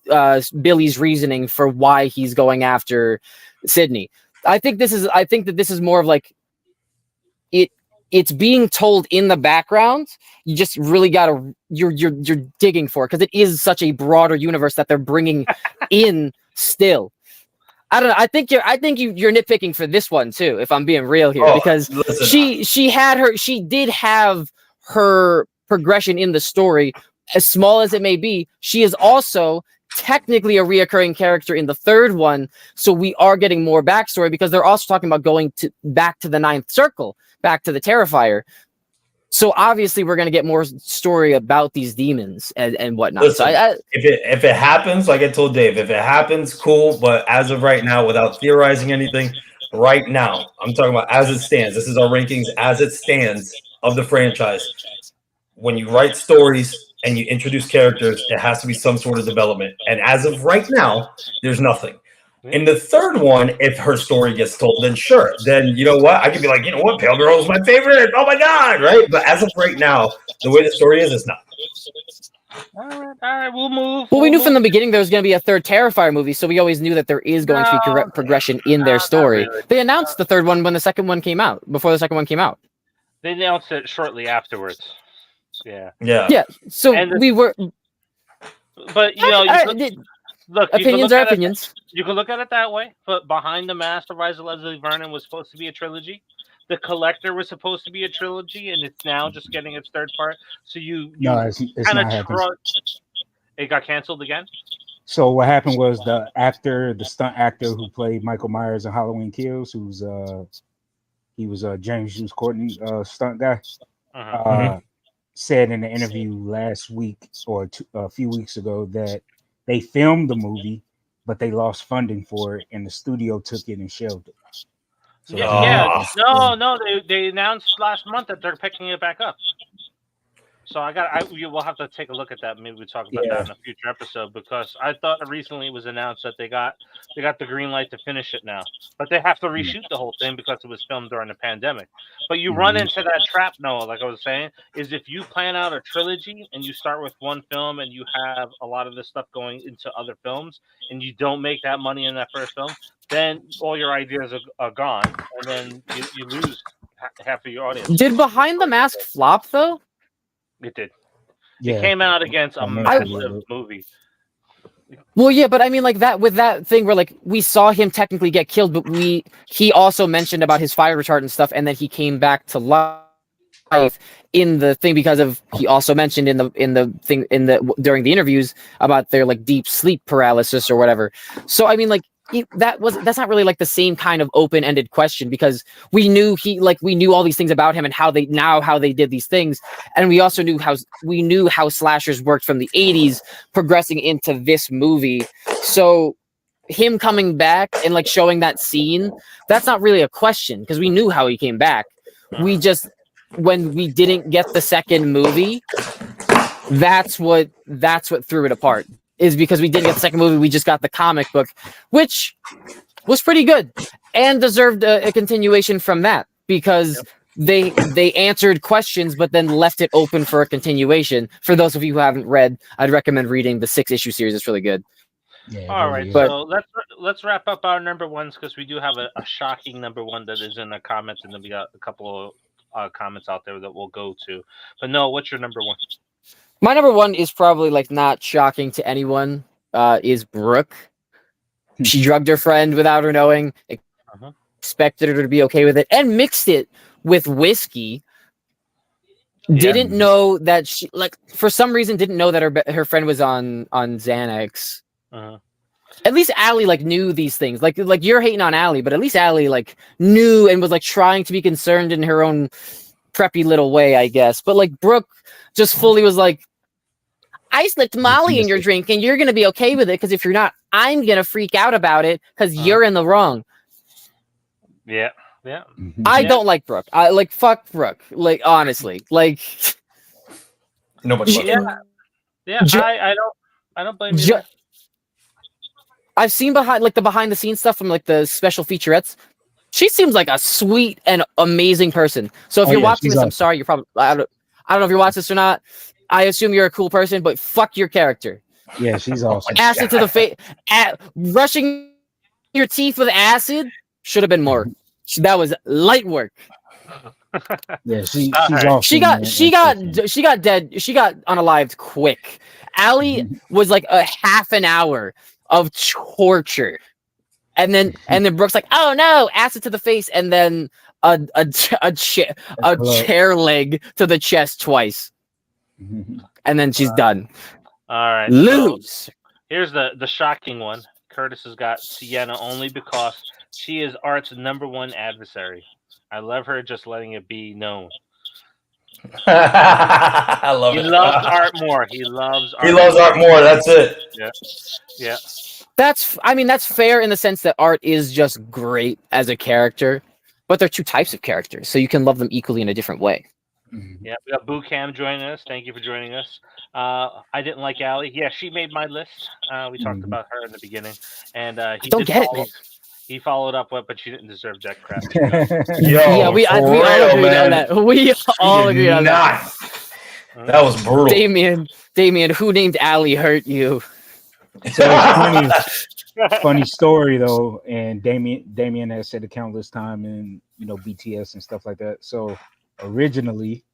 Billy's reasoning for why he's going after Sydney. I think that this is more of like it's being told in the background. You just really gotta you're digging for it, because it is such a broader universe that they're bringing in still. I don't know. I think you're nitpicking for this one too, if I'm being real here, because she did have her progression in the story, as small as it may be. She is also technically a reoccurring character in the third one, so we are getting more backstory, because they're also talking about going back to the Ninth Circle, back to the Terrifier. So obviously we're going to get more story about these demons and whatnot. Listen, so if it happens, like I told Dave, if it happens, cool. But as of right now, without theorizing anything, right now, I'm talking about as it stands. This is our rankings as it stands of the franchise. When you write stories and you introduce characters, it has to be some sort of development. And as of right now, there's nothing. In the third one, if her story gets told, then sure. Then you know what? I could be like, you know what? Pale Girl is my favorite. Oh my God, right? But as of right now, the way the story is, it's not. All right, we'll move. Well, we knew from the beginning there was going to be a third Terrifier movie, so we always knew that there is going to be progression in their story. Really. They announced the third one when the second one came out, before the second one came out. They announced it shortly afterwards. Yeah. So we were, but you know, look, opinions are opinions. You can look at it that way, but Behind the Mask, The Rise of Leslie Vernon was supposed to be a trilogy. The Collector was supposed to be a trilogy, and it's now just getting its third part. So it's not happening. It got canceled again. So what happened was the stunt actor who played Michael Myers in Halloween Kills, he was James Juice Courtney stunt guy. Said in an interview last week or a few weeks ago that they filmed the movie, but they lost funding for it, and the studio took it and shelved it. So no, they announced last month that they're picking it back up. So we'll have to take a look at that. Maybe we'll talk about that in a future episode, because I thought recently it was announced that they got the green light to finish it now, but they have to reshoot the whole thing because it was filmed during the pandemic. But you run into that trap, Noah, like I was saying, is if you plan out a trilogy and you start with one film and you have a lot of this stuff going into other films and you don't make that money in that first film, then all your ideas are gone, and then you lose half of your audience. Did Behind the Mask flop though? It did. It came out against a massive movie. Well, yeah, but I mean, like that with that thing where like we saw him technically get killed, but he also mentioned about his fire retardant and stuff, and then he came back to life in the thing because of he also mentioned during the interviews about their like deep sleep paralysis or whatever. So I mean, like that's not really like the same kind of open-ended question, because we knew we knew all these things about him and how they did these things, and we also knew how slashers worked from the 80s progressing into this movie. So him coming back and like showing that scene, that's not really a question, because we knew how he came back. We just, when we didn't get the second movie, that's what threw it apart. Is because we didn't get the second movie, we just got the comic book, which was pretty good and deserved a continuation from that, because they answered questions but then left it open for a continuation. For those of you who haven't read, I'd recommend reading the 6-issue series. It's really good. All right, so let's wrap up our number ones, because we do have a shocking number one that is in the comments, and then we got a couple of comments out there that we'll go to. But no, what's your number one? My number one is probably like not shocking to anyone. Is Brooke. She drugged her friend without her knowing, expected her to be okay with it, and mixed it with whiskey. Didn't know that she, like, for some reason, didn't know that her friend was on Xanax. At least Allie like knew these things. Like you're hating on Allie, but at least Allie like knew and was like trying to be concerned in her own preppy little way, I guess. But like Brooke just fully was like, I slipped Molly in your drink and you're gonna be okay with it, because if you're not, I'm gonna freak out about it because you're in the wrong. Yeah. I don't like Brooke. I like fuck Brooke. Like honestly, like nobody. I don't blame you. I've seen behind the scenes stuff from like the special featurettes. She seems like a sweet and amazing person. So if you're watching this, I'm sorry. You're probably I don't know if you're watching this or not. I assume you're a cool person, but fuck your character. Yeah, she's awesome. Acid to the face, brushing your teeth with acid should have been more. That was light work. Yeah, she's awesome. She got dead. She got unalived quick. Allie was like a half an hour of torture, and then Brooke's like, "Oh no, acid to the face," and then a chair leg to the chest twice, and then she's done. All right, lose. So here's the shocking one. Curtis has got Sienna only because she is Art's #1 adversary. I love her, just letting it be known. I love it. He loves Art more. He loves Art more. That's it. Yeah. That's fair in the sense that Art is just great as a character, but they're two types of characters, so you can love them equally in a different way. Yeah, we got Boo Cam joining us. Thank you for joining us. I didn't like Allie. Yeah, she made my list. We talked about her in the beginning, and he followed up with, but she didn't deserve Jack crap. We all agreed on that. We all agreed on that. That was brutal. Damien, who named Allie hurt you? So it's funny story though, and Damien has said it countless times in BTS and stuff like that. So originally,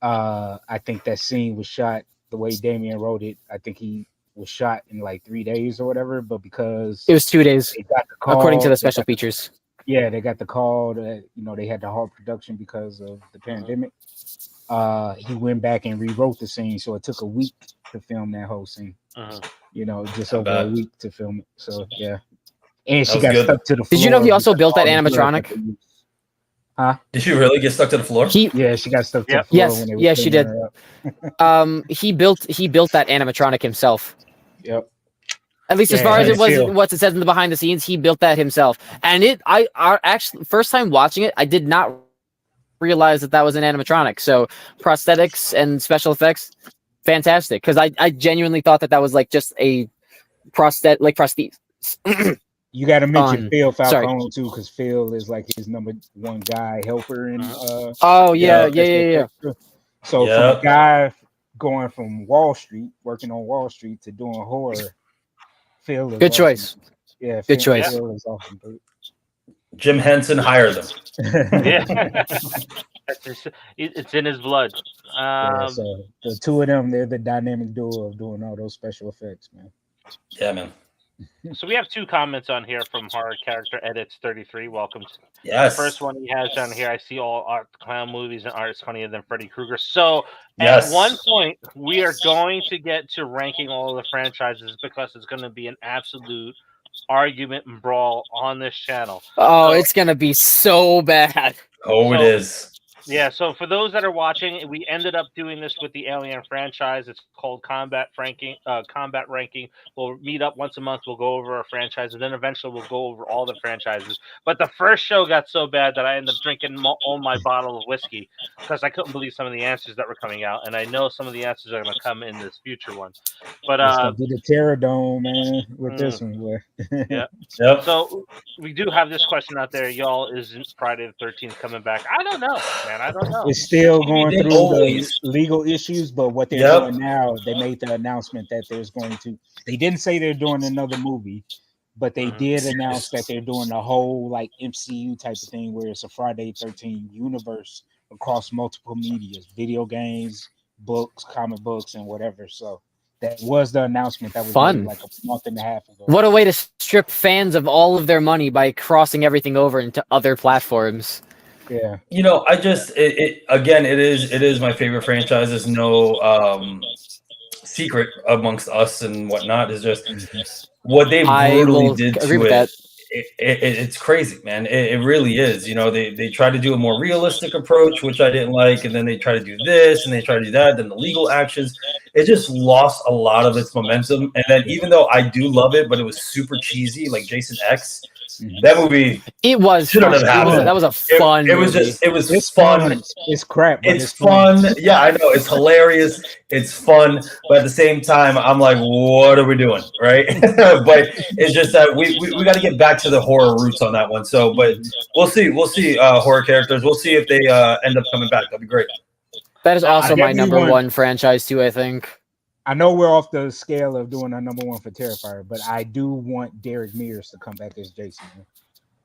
I think that scene was shot the way Damien wrote it. I think he was shot in like 3 days or whatever, but because it was 2 days, they got the call, according to the special features. Yeah, they got the call that they had to halt production because of the pandemic. He went back and rewrote the scene, so it took a week to film that whole scene. Just over a week to film it. So yeah, and she got stuck to the floor. Did you know he also built that animatronic? Huh? Did she really get stuck to the floor? She got stuck to the floor. Yes, she did. He built that animatronic himself. Yep. At least as far as it was, what it says in the behind the scenes, he built that himself. And I actually, first time watching it, I did not realize that was an animatronic. So prosthetics and special effects, fantastic. Because I genuinely thought that was like just a prosthesis. You got to mention Phil Falcone too, because Phil is like his #1 guy helper in. Yeah. So from a guy going from working on Wall Street to doing horror, Phil is good choice. Yeah, good choice. Phil is awesome. Jim Henson hired them. Yeah, it's in his blood. So the two of them, they're the dynamic duo of doing all those special effects, man. Yeah, man. So we have 2 comments on here from Horror Character Edits 33. Welcome. Yes. The first one he has down here. I see all Art clown movies, and Art is funnier than Freddy Krueger. So at one point, we are going to get to ranking all of the franchises because it's going to be an absolute argument and brawl on this channel. Oh, it's going to be so bad. It is. Yeah, so for those that are watching, we ended up doing this with the Alien franchise. It's called Combat Ranking. We'll meet up once a month. We'll go over our franchise, and then eventually we'll go over all the franchises. But the first show got so bad that I ended up drinking all my bottle of whiskey because I couldn't believe some of the answers that were coming out, and I know some of the answers are going to come in this future one. But did the Terror Dome, man, with this one. Yeah. Yep. So we do have this question out there, y'all. Isn't Friday the 13th coming back? I don't know, man. I don't know. It's still going through the legal issues, but what they're doing now, they made the announcement that they didn't say they're doing another movie, but they did announce that they're doing a whole like MCU type of thing where it's a Friday 13 universe across multiple medias, video games, books, comic books, and whatever. So That was the announcement that was Fun. made like a month and a half ago. What a way to strip fans of all of their money by crossing everything over into other platforms. Yeah. You know, I just again, it is my favorite franchise. There's no secret amongst us and whatnot. Is just what they brutally did to it. It's crazy, man. It really is. You know, they try to do a more realistic approach, which I didn't like, and then they try to do this and they try to do that. Then the legal actions, it just lost a lot of its momentum. And then even though I do love it, but it was super cheesy, like Jason X. That movie, it was shouldn't have happened. That was a fun. It was movie. just, it was fun. It's crap. But it's fun. Yeah, I know. It's hilarious. It's fun. But at the same time, I'm like, what are we doing? Right. But it's just that we got to get back to the horror roots on that one. So, but we'll see. We'll see horror characters. We'll see if they end up coming back. That'd be great. That is also my number one franchise too, I think. I know we're off the scale of doing our number one for Terrifier, but I do want Derek Mears to come back as Jason.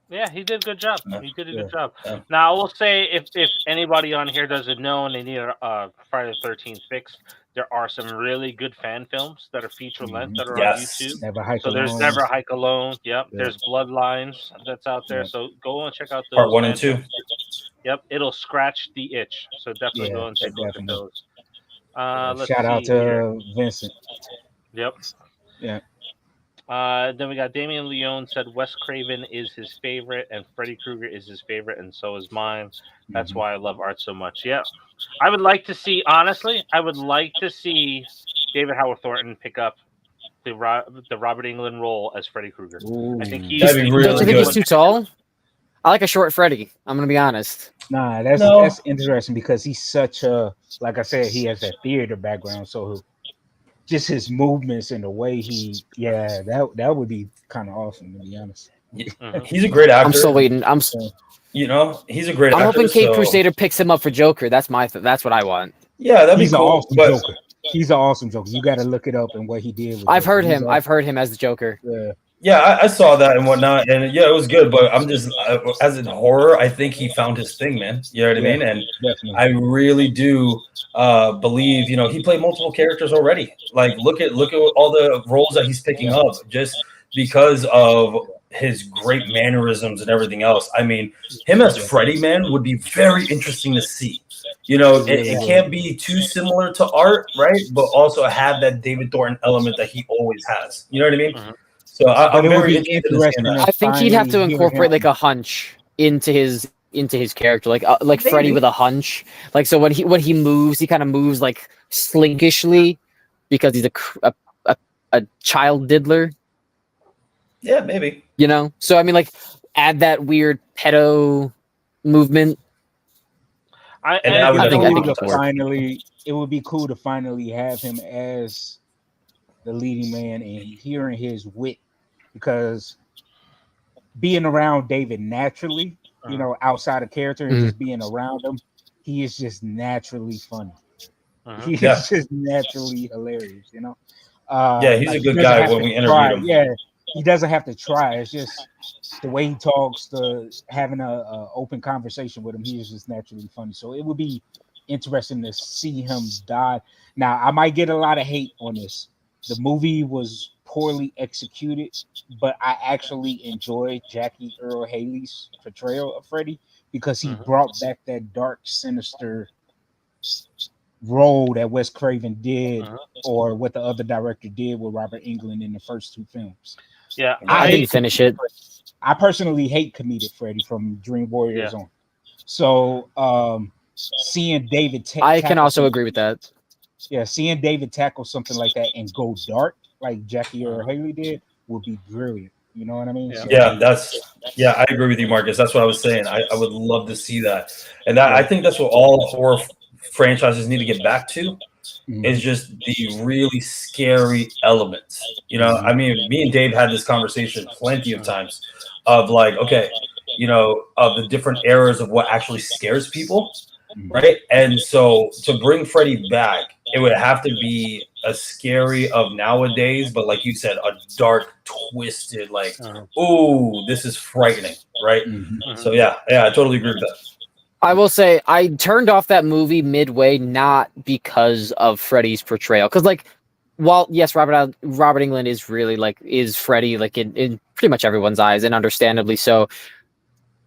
Yeah, he did a good job. He did a good job. Yeah. Now, I will say, if anybody on here doesn't know and they need a Friday the 13th fix, there are some really good fan films that are feature length that are on YouTube. So there's Never Hike Alone. Yep. Yeah. There's Bloodlines that's out there. Yeah. So go and check out those. Part 1 and 2. Yep. It'll scratch the itch. So definitely go and take a look at those. Shout out to Vincent. Yep. Yeah. Then we got Damian Leone said Wes Craven is his favorite and Freddy Krueger is his favorite, and so is mine. That's why I love art so much. Yeah. I would like to see, honestly, David Howard Thornton pick up the Robert Englund role as Freddy Krueger. I think he's he's too tall. I like a short Freddy. I'm gonna be honest. Nah, that's interesting because he's such a, like I said, he has that theater background, so just his movements and the way that would be kind of awesome, to be honest. He's a great actor. I'm still waiting. He's a great actor. I'm hoping Kate Crusader picks him up for Joker. That's what I want. Yeah, that'd be cool. Awesome Joker. He's an awesome Joker. You got to look it up and what he did. I've heard him as the Joker. Yeah, I saw that and whatnot, and yeah, it was good. But I'm just, as in horror, I think he found his thing, man. You know what I mean? And definitely. I really do believe, he played multiple characters already. Like, look at all the roles that he's picking up, just because of his great mannerisms and everything else. I mean, him as Freddy, man, would be very interesting to see. It can't be too similar to art, right? But also have that David Thornton element that he always has. You know what I mean? So I'm very interested. I think he'd have to incorporate like a hunch into his character, like Freddy with a hunch. Like, so when he moves, he kind of moves like slinkishly because he's a child diddler. Yeah, maybe. So I mean, like, add that weird pedo movement. I think it would be cool to finally have him as the leading man and hearing his wit, because being around David naturally, outside of character and just being around him, he is just naturally funny. He is just naturally hilarious, he's a good guy when we interviewed him. Yeah, he doesn't have to try. It's just the way he talks, having a open conversation with him. He is just naturally funny. So it would be interesting to see him die. Now, I might get a lot of hate on this. The movie was poorly executed, but I actually enjoyed Jackie Earle Haley's portrayal of Freddy because he brought back that dark, sinister role that Wes Craven did, or what the other director did with Robert Englund in the first two films. Yeah, I didn't finish it. I personally hate comedic Freddy from Dream Warriors on. So seeing David, I can also agree with that. Yeah, seeing David tackle something like that and go dark like Jackie Earle Haley did would be brilliant. You know what I mean? I agree with you, Marcus. That's what I was saying. I would love to see that, and I think that's what all horror franchises need to get back to. Is just the really scary elements. I mean, me and Dave had this conversation plenty of times of like, okay, of the different eras of what actually scares people, right? And so to bring Freddy back, it would have to be a scary of nowadays, but like you said, a dark, twisted, like, oh, this is frightening, right? So yeah, I totally agree with that. I will say I turned off that movie midway, not because of Freddy's portrayal, because like while yes, Robert Englund is really like is Freddy like in pretty much everyone's eyes, and understandably so.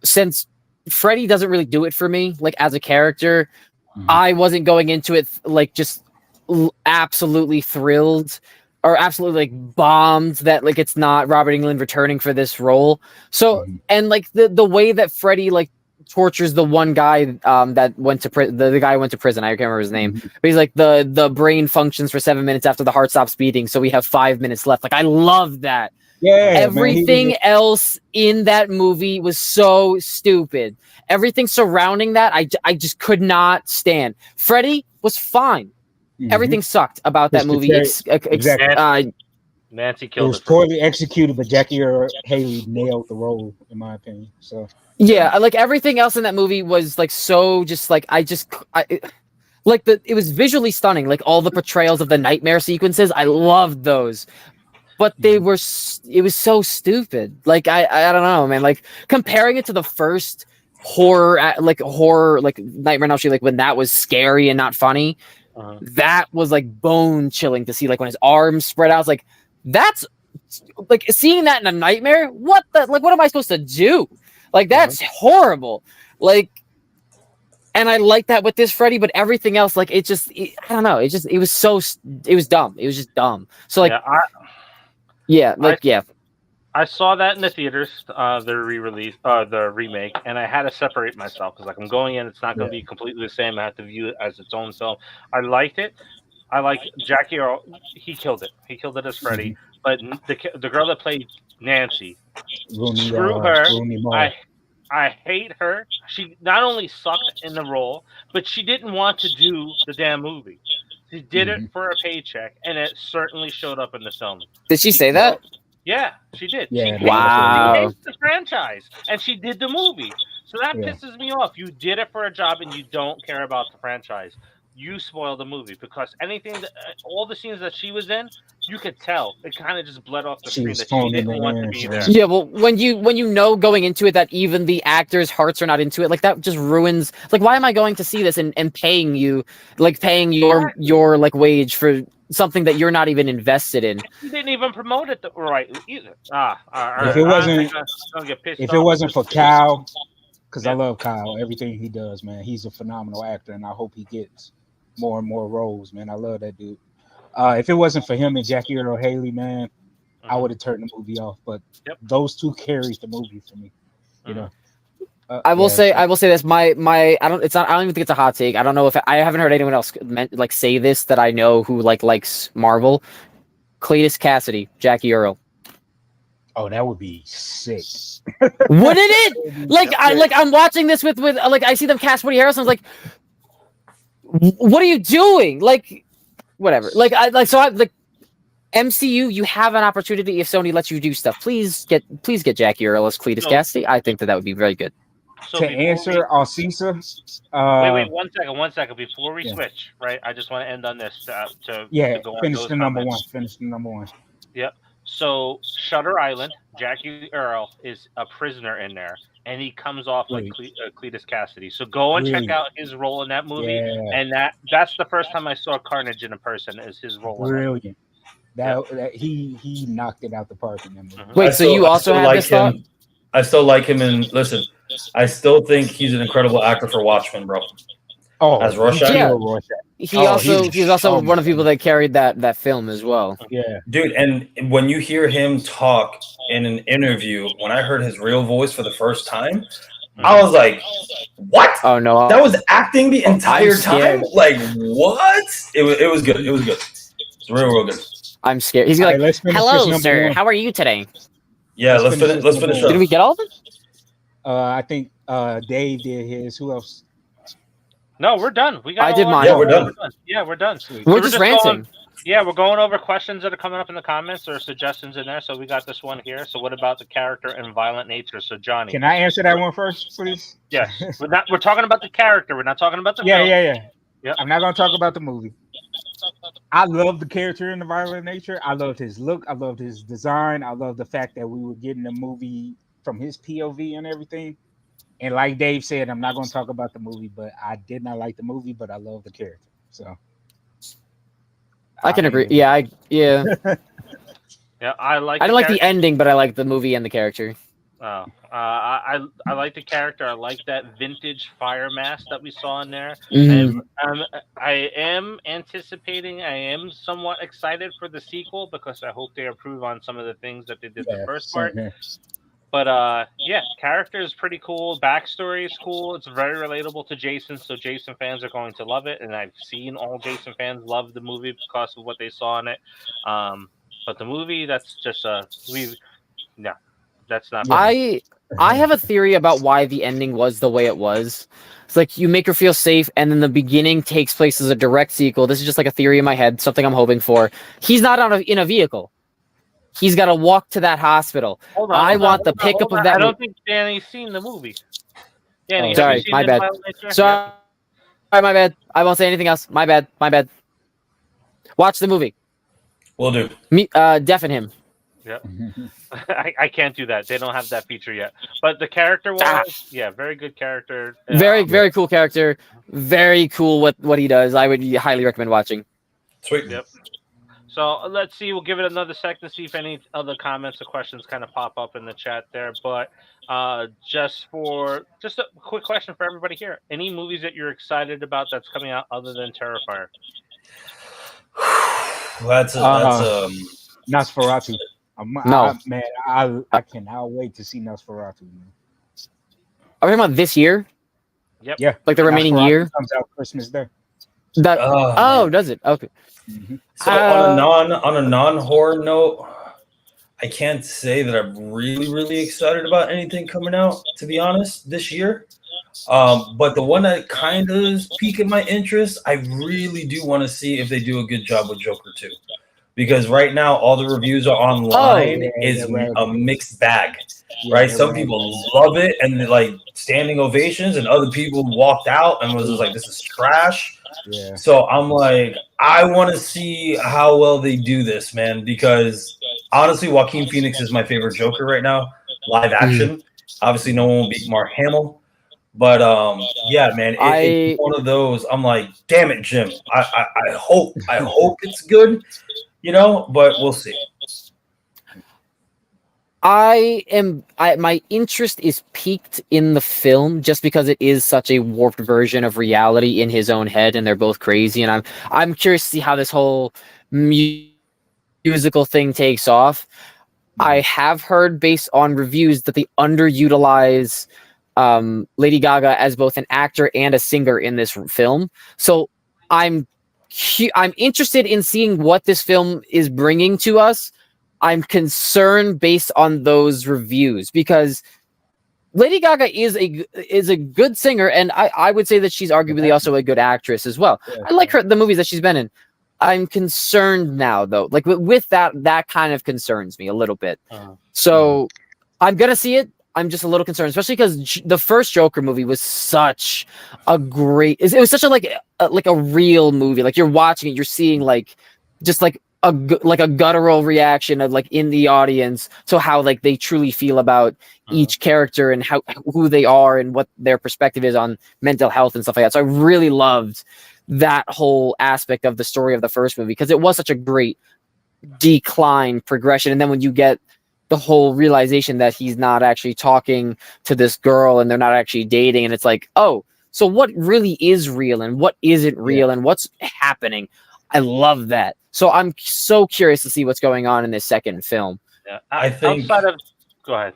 Since Freddy doesn't really do it for me, like as a character, I wasn't going into it like just absolutely thrilled or absolutely like bombed that like it's not Robert Englund returning for this role. So and like the way that Freddy like tortures the one guy that went to the guy who went to prison. I can't remember his name, but he's like the brain functions for 7 minutes after the heart stops beating, so we have 5 minutes left. Like I love that. Yeah, everything else in that movie was so stupid. Everything surrounding that, I just could not stand. Freddy was fine. Everything sucked about that movie. Nancy killed it. Was poorly executed, but Jackie Earle Haley nailed the role, in my opinion. So yeah, like everything else in that movie was like so just like it was visually stunning. Like all the portrayals of the nightmare sequences, I loved those. But it was so stupid. Like I don't know, man. Like comparing it to the first horror like Nightmare on Elm Street, like when that was scary and not funny, that was like bone chilling to see. Like when his arms spread out, I was like, that's like seeing that in a nightmare. What am I supposed to do? Like that's horrible. Like, and I like that with this Freddy, but everything else, like I don't know. It was dumb. It was just dumb. So like. I saw that in the theaters, the re-release, the remake, and I had to separate myself because, like, I'm going in. It's not going to be completely the same. I have to view it as its own film. I liked it. I like Jackie Earle. He killed it. He killed it as Freddy. But the girl that played Nancy, screw her. I hate her. She not only sucked in the role, but she didn't want to do the damn movie. She did it for a paycheck, and it certainly showed up in the film. Did she say that? Yeah, she did. Yeah, she hates the franchise, and she did the movie. So that pisses me off. You did it for a job, and you don't care about the franchise. You spoiled the movie because all the scenes that she was in, you could tell it kind of just bled off the screen that she didn't want to be there. Yeah, well, when you know going into it that even the actors' hearts are not into it, like that just ruins. Like, why am I going to see this and paying you, like paying your like wage for something that you're not even invested in? You didn't even promote it right either. If it wasn't for Kyle, because I love Kyle, everything he does, man, he's a phenomenal actor, and I hope he gets more and more roles, man. I love that dude. If it wasn't for him and Jackie Earle Haley, man, I would have turned the movie off. But those two carries the movie for me. You know. I will say this. I don't even think it's a hot take. I don't know if I haven't heard anyone else say this that I know who likes Marvel. Cletus Cassidy, Jackie Earle. Oh, that would be sick. Wouldn't it? I'm watching this with I see them cast Woody Harrelson. I was like, what are you doing? Like, whatever. MCU, you have an opportunity if Sony lets you do stuff. Please get Jackie Earle as Cletus Cassidy. I think that would be very good. So to answer Alcisa, wait, 1 second before we switch, right? I just want to end on this to go finish on the number one. Finish the number one. Yep. So Shutter Island, Jackie Earle is a prisoner in there, and he comes off like Cletus Cassidy. So go and check out his role in that movie, and that's the first time I saw Carnage in a person is his role. Brilliant. That he knocked it out the park in that movie. Wait, so you also have this thought? I still like him, and listen, I still think he's an incredible actor for Watchmen, bro. Oh, as Rorschach. Yeah. He's also one of the people that carried that film as well. Yeah, dude. And when you hear him talk in an interview, when I heard his real voice for the first time, I was like, "What? Oh no, that was acting the entire time? Like what? It was good. It was good. It's real good. I'm scared. He's like, "Hello, sir. How are you today?" Yeah, let's finish up. Did we get all of it? I think Dave did his. Who else? No, we're done. I did mine. Yeah, we're done. Yeah, we're done. We're just ranting. We're going over questions that are coming up in the comments or suggestions in there. So we got this one here. So what about the character and violent nature? So Johnny, can I answer that one first, please? Yes. We're talking about the character. We're not talking about the film. Yeah. I'm not gonna talk about the movie. I love the character and the violent nature. I loved his look. I loved his design. I love the fact that we were getting a movie from his POV and everything. And like Dave said, I'm not going to talk about the movie, but I did not like the movie, but I love the character. So I can agree. Yeah, Yeah, I like. I don't like the ending, but I like the movie and the character. Oh, I like the character. I like that vintage fire mask that we saw in there. Mhm. And I am anticipating. I am somewhat excited for the sequel because I hope they improve on some of the things that they did the first part. But yeah, character is pretty cool. Backstory is cool. It's very relatable to Jason, so Jason fans are going to love it. And I've seen all Jason fans love the movie because of what they saw in it. But the movie, that's just that's not. I have a theory about why the ending was the way it was. It's like you make her feel safe, and then the beginning takes place as a direct sequel. This is just like a theory in my head, something I'm hoping for. He's not in a vehicle. He's got to walk to that hospital. I want the pickup of that. I don't think Danny's seen the movie. Danny, sorry, my bad. Sorry, my bad. I won't say anything else. My bad. My bad. Watch the movie. Will do. Deafen him. Yep. I can't do that. They don't have that feature yet. But the character wise, yeah, very good character. Very cool character. Very cool what he does. I would highly recommend watching. Sweet. Yep. So let's see. We'll give it another second to see if any other comments or questions kind of pop up in the chat there. But just a quick question for everybody here: any movies that you're excited about that's coming out other than Terrifier? That's Nosferatu. No, I cannot wait to see Nosferatu. Man. Are we talking about this year? Yep. Yeah. Like the remaining Nosferatu year? comes out Christmas Day. Does it? Okay. Mm-hmm. So on a non-horror note, I can't say that I'm really excited about anything coming out, to be honest, this year. But the one that kind of is piquing my interest, I really do want to see if they do a good job with Joker 2. Because right now, all the reviews are online a mixed bag, right? Some people love it and they're like standing ovations, and other people walked out and was just like, "This is trash." Yeah. So I'm like, I want to see how well they do this, man. Because honestly, Joaquin Phoenix is my favorite Joker right now, live action. Obviously, no one will beat Mark Hamill. But yeah, man, it's one of those. I'm like, damn it, Jim. I hope it's good. But we'll see. My interest is piqued in the film just because it is such a warped version of reality in his own head, and they're both crazy. And I'm curious to see how this whole musical thing takes off. I have heard, based on reviews, that they underutilize Lady Gaga as both an actor and a singer in this film. So I'm interested in seeing what this film is bringing to us. I'm concerned based on those reviews because Lady Gaga is a good singer, and I would say that she's arguably also a good actress as well. I like the movies that she's been in. I'm concerned now, though. Like with that kind of concerns me a little bit. So I'm gonna see it. I'm just a little concerned, especially because the first Joker movie was such a great. It was such a real movie. Like you're watching it, you're seeing just a guttural reaction of in the audience. So how they truly feel about each character and who they are and what their perspective is on mental health and stuff like that. So I really loved that whole aspect of the story of the first movie because it was such a great decline progression. And then when you get the whole realization that he's not actually talking to this girl and they're not actually dating. And it's like, oh, so what really is real and what isn't real and what's happening? I love that. So I'm so curious to see what's going on in this second film. Yeah, I think. Go ahead.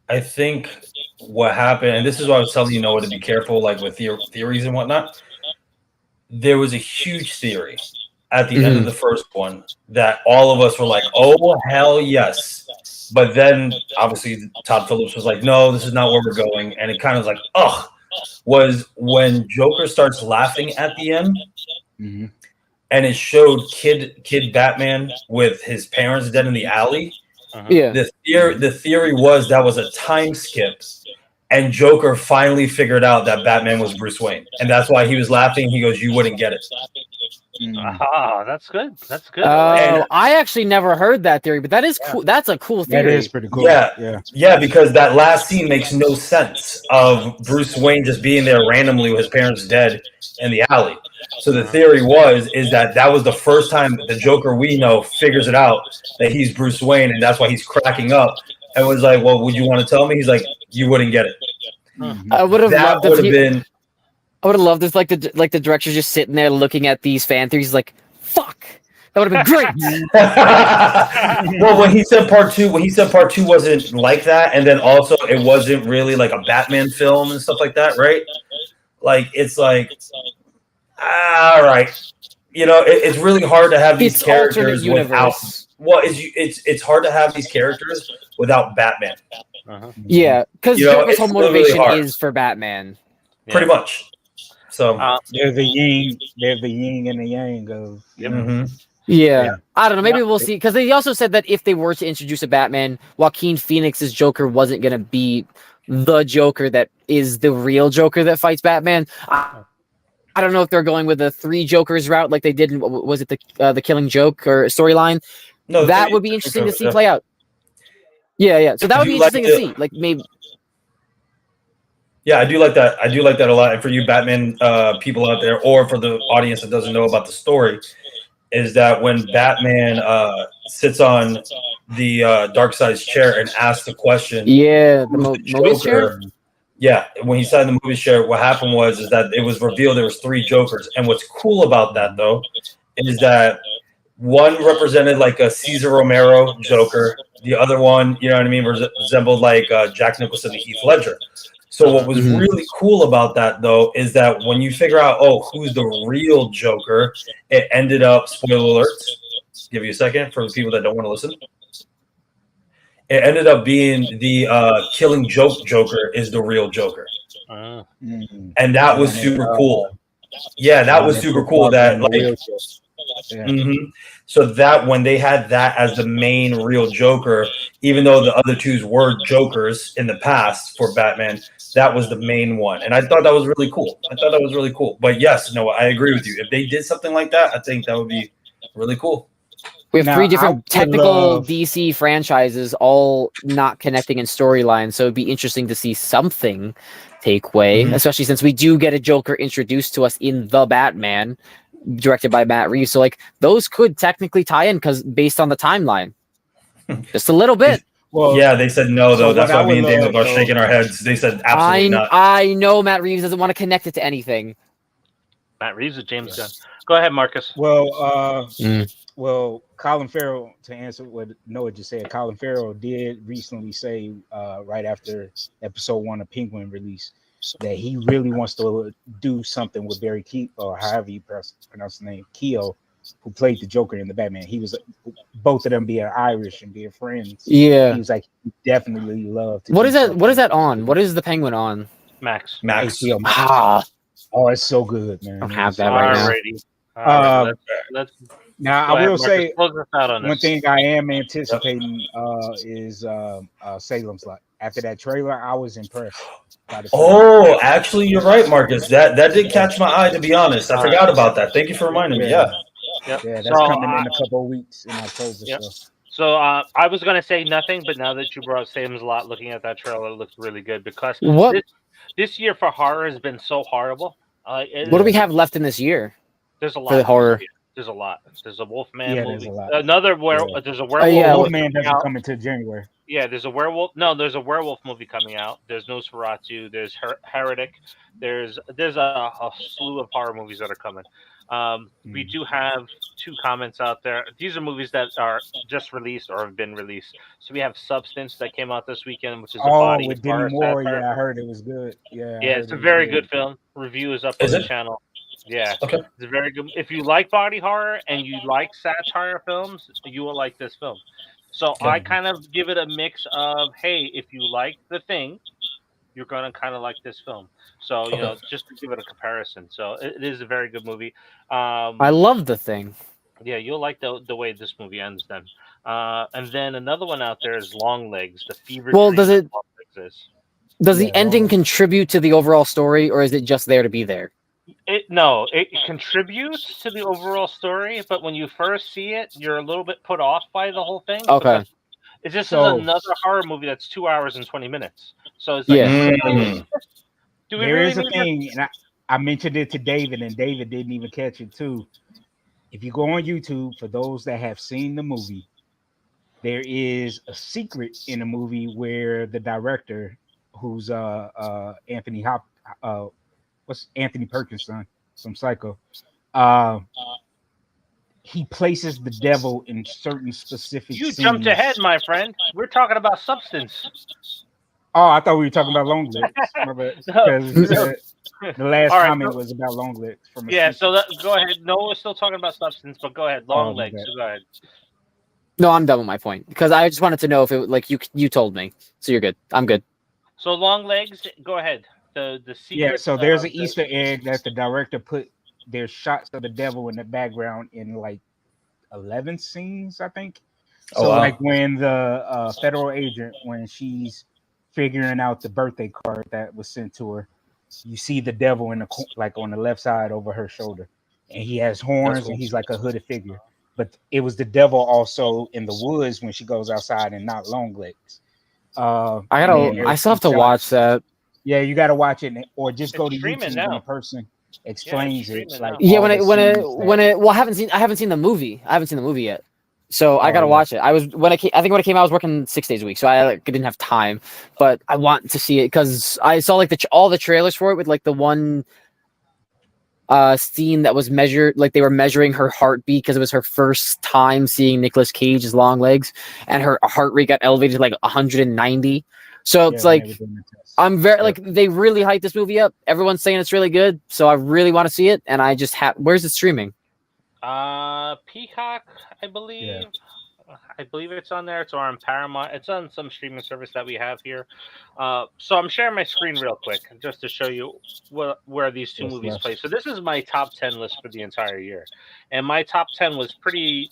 I think what happened, and this is why I was telling you, Noah, to be careful, with theories and whatnot. There was a huge theory at the end of the first one that all of us were like, oh, hell yes. But then, obviously, Todd Phillips was like, no, this is not where we're going. And it kind of was like, ugh, was when Joker starts laughing at the end. Mm-hmm. And it showed kid Batman with his parents dead in the alley. Yeah. The theory was that was a time skip. And Joker finally figured out that Batman was Bruce Wayne. And that's why he was laughing. He goes, you wouldn't get it. Ah, that's good. That's good. Oh, I actually never heard that theory, but that is cool. That's a cool theory. That is pretty cool. Yeah, because that last scene makes no sense of Bruce Wayne just being there randomly with his parents dead in the alley. So the theory is that was the first time the Joker we know figures it out that he's Bruce Wayne, and that's why he's cracking up. And was like, "Well, would you want to tell me?" He's like, "You wouldn't get it." I would have loved would have been. I would have loved this, like the director's just sitting there looking at these fan theories, like, "Fuck, that would have been great." Well, when he said part two wasn't like that, and then also it wasn't really like a Batman film and stuff like that, right? Like it's like, all right, it's really hard to have these characters without. Well, it's hard to have these characters without Batman. Yeah, because Joker's whole motivation is for Batman. Pretty much. So they're the yin and the yang of. Yeah, I don't know. Maybe we'll see. Because they also said that if they were to introduce a Batman, Joaquin Phoenix's Joker wasn't going to be the Joker that is the real Joker that fights Batman. I don't know if they're going with the 3 Jokers route like they did in, was it the Killing Joke or storyline? No, that would be interesting to see play out. Yeah. So that would be interesting to see. Like maybe. Yeah, I do like that. I do like that a lot. And for you Batman people out there, or for the audience that doesn't know about the story, is that when Batman sits on the Darkseid's chair and asks the question. Yeah, the Mobius chair? Yeah, when he sat in the movie chair, what happened is that it was revealed there was 3 Jokers. And what's cool about that, though, is that one represented like a Cesar Romero Joker. The other one, you know what I mean, resembled like Jack Nicholson and Heath Ledger. So what was really cool about that, though, is that when you figure out, who's the real Joker, it ended up, spoiler alerts, give you a second for the people that don't want to listen. It ended up being the Killing Joke Joker is the real Joker. And that was super cool. Yeah, that was super cool. That like, So that when they had that as the main real Joker, even though the other 2s were Jokers in the past for Batman, that was the main one. And I thought that was really cool. But yes, no, I agree with you. If they did something like that, I think that would be really cool. We have 3 different technical DC franchises, all not connecting in storyline. So it'd be interesting to see something take way, especially since we do get a Joker introduced to us in The Batman, directed by Matt Reeves. So like those could technically tie in because based on the timeline, just a little bit. Well, yeah, they said no, though. That's why me and Daniel are shaking our heads. They said absolutely not. I know Matt Reeves doesn't want to connect it to anything. Matt Reeves is James Gunn. Go ahead, Marcus. Well, Colin Farrell, to answer what Noah just said, Colin Farrell did recently say, right after episode 1 of Penguin release, that he really wants to do something with Barry Keogh, or however you pronounce the name, Keogh, who played the Joker in the Batman. He was both of them being Irish and being friends. Yeah, he was like, he definitely loved. What is that? What is that on? What is the Penguin on? Max. Oh, it's so good, man. I don't have that right now. Let's now I will say one thing I am anticipating is Salem's Lot. After that trailer, I was impressed. Actually, you're right, Marcus. That did catch my eye, to be honest. I forgot about that. Thank you for reminding me. Yeah, that's coming in a couple of weeks in October. So I was going to say nothing, but now that you brought Salem's Lot, looking at that trailer, it looks really good because this year for horror has been so horrible. What do we have left in this year? There's a lot for the horror. There's a lot. There's a Wolfman movie. There's a lot. There's a werewolf. Wolfman doesn't come until January. Yeah, there's a werewolf. No, there's a werewolf movie coming out. There's Nosferatu. There's Heretic. There's a slew of horror movies that are coming. We do have 2 comments out there. These are movies that are just released or have been released. So we have Substance that came out this weekend, which is a body with Demi Moore. Yeah, I heard it was good. Yeah, it's a very good film. Review is up on the channel. Yeah, okay. It's very good. If you like body horror and you like satire films, you will like this film. So I kind of give it a mix of, hey, if you like The Thing, you're going to kind of like this film. So, just to give it a comparison. So it is a very good movie. I love The Thing. Yeah, you'll like the way this movie ends then. And then another one out there is Long Legs, the fever. Well, does the ending contribute to the overall story, or is it just there to be there? it contributes to the overall story, but when you first see it, you're a little bit put off by the whole thing. Okay. It's just So- another horror movie that's 2 hours and 20 minutes. So it's Yeah. really, do we There really is a need thing, and I mentioned it to David, and David didn't even catch it too. If you go on YouTube, for those that have seen the movie, there is a secret in the movie where the director, who's Anthony what's Anthony Perkins' son from Psycho, he places the devil in certain specific You scenes. jumped ahead, my friend. We're talking about substance. Oh, I thought we were talking about long legs. Because the last All right, comment so- was about long legs. From a Yeah, secret. so go ahead. No, we're still talking about substance, but go ahead. Long my legs. bad. So go ahead. No, I'm done with my point because I just wanted to know if it like you told me, so you're good. I'm good. So long legs. Go ahead. The secret. Yeah, so there's an Easter egg that the director put. There's shots of the devil in the background in like 11 scenes, I think. Oh, So wow. like when the federal agent, when she's figuring out the birthday card that was sent to her, you see the devil in the like on the left side over her shoulder, and he has horns cool. and he's like a hooded figure. But it was the devil also in the woods when she goes outside and not long legs. I still have to watch that. Yeah, you got to watch it, or just go It's to streaming YouTube now. when a person explains it. streaming Like now. Yeah, all when the scenes that- well, I haven't seen the movie. I haven't seen the movie yet, so I Oh, gotta yeah. watch it. I think when it came out, I was working 6 days a week, so I didn't have time. But I want to see it because I saw like all the trailers for it with like the one scene that was measured, like they were measuring her heartbeat because it was her first time seeing Nicolas Cage's long legs, and her heart rate got elevated to like 190. So it's Yeah, when like they were doing the test. I'm very Yep. like they really hyped this movie up. Everyone's saying it's really good, so I really want to see it. And I just have where's it streaming? Peacock, I believe. I believe it's on there. It's on Paramount. It's on some streaming service that we have here. So I'm sharing my screen real quick just to show you where these two What's movies left. play. So this is my top 10 list for the entire year, and my top 10 was pretty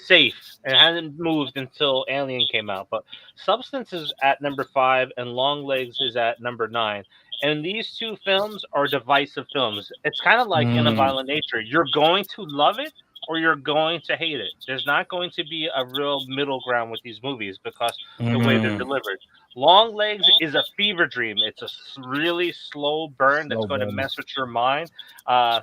safe and hasn't moved until Alien came out. But Substance is at number 5, and Long Legs is at number 9. And these two films are divisive films. It's kind of like In a Violent Nature. You're going to love it or you're going to hate it. There's not going to be a real middle ground with these movies because the way they're delivered. Long Legs is a fever dream. It's a really slow burn that's going to mess with your mind.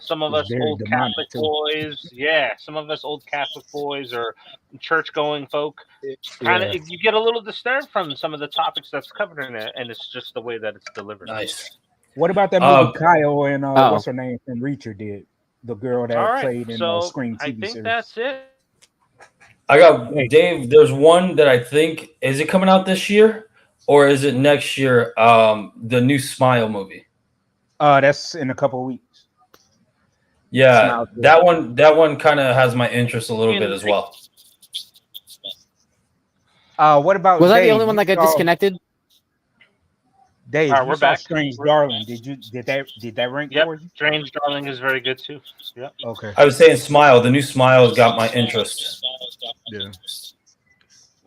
Some of It's us very old demonic, Catholic too. boys, some of us old Catholic boys or church-going folk, kind of you get a little disturbed from some of the topics that's covered in it, and it's just the way that it's delivered. Nice. What about that movie Kyle and what's her name from Reacher did? The girl that All right, played in so Scream TV I think series. that's it. I got Dave. There's one that I think is it coming out this year or is it next year? The new Smile movie. That's in a couple of weeks. Yeah, that one kind of has my interest a little bit as well. What about Was that the Dave? only one that got You saw- disconnected? Dave, All right, you we're saw back. Strange Darling. Did that rank Yep, for you? Strange Darling is very good too. Yep. Okay. I was saying Smile. The new Smile has got my interest.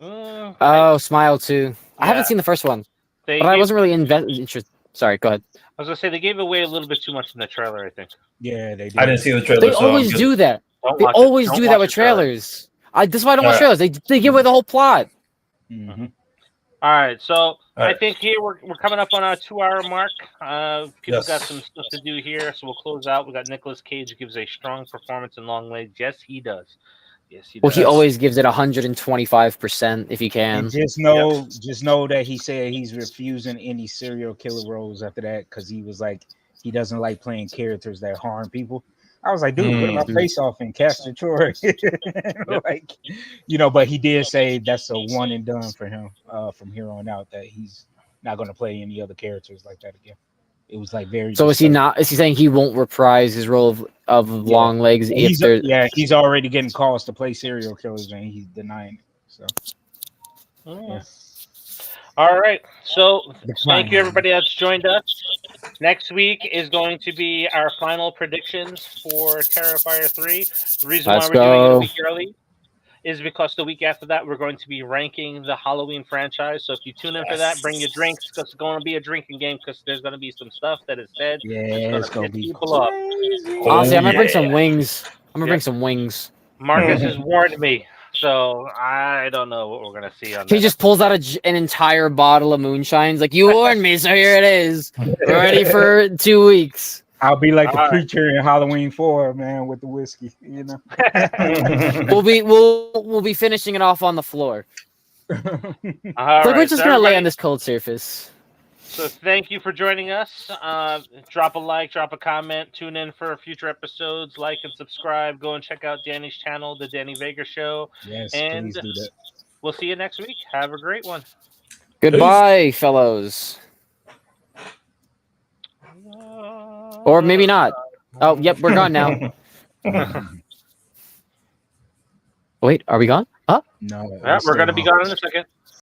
Yeah. Oh, Smile 2. I haven't Yeah. seen the first one, They but I gave- wasn't really interested. Sorry, go ahead. I was gonna say they gave away a little bit too much in the trailer. I think. Yeah, they did. I didn't see the trailer. They so always I'm good. do that. Don't They watch it. always Don't do watch that with the trailer. trailers. That's why I don't watch Alright. trailers. They give away the whole plot. Mm-hmm. All right, so I right. think here we're coming up on our 2-hour mark. People Yes. got some stuff to do here, so we'll close out. We got Nicolas Cage who gives a strong performance in Long Legs. Yes, he does. Yes, he does. Well, he always gives it 125% if he can. And just know that he said he's refusing any serial killer roles after that because he was like he doesn't like playing characters that harm people. I was like, dude, what about Face Off and Castor Troy? Like, but he did say that's a one and done for him from here on out, that he's not going to play any other characters like that again. It was like very. So is he not? Is he saying he won't reprise his role of Long Legs if there's? Yeah, he's already getting calls to play serial killers and he's denying it. So. Yeah. All right. So thank you everybody that's joined us. Next week is going to be our final predictions for Terrifier 3. The reason Let's why we're doing it a go. week early is because the week after that we're going to be ranking the Halloween franchise. So if you tune in for that, bring your drinks because it's going to be a drinking game because there's going to be some stuff that is said. Yeah, it's gonna piss be people up. Honestly, I'm gonna bring some wings. Bring some wings. Marcus has warned me, so I don't know what we're gonna see on. He just pulls out an entire bottle of moonshine. He's like, "You warned me, so here it is. We're ready for 2 weeks." I'll be like the preacher in Halloween 4, man, with the whiskey. You know, we'll be finishing it off on the floor. We're just gonna lay on this cold surface. So thank you for joining us. Drop a like, drop a comment, tune in for future episodes, like and subscribe. Go and check out Danny's channel, The Danny Vega Show. Yes, and please do that. We'll see you next week. Have a great one. Goodbye, fellows. Or maybe not. Oh, yep, we're gone now. Wait, are we gone? No, we're going to be gone in a second.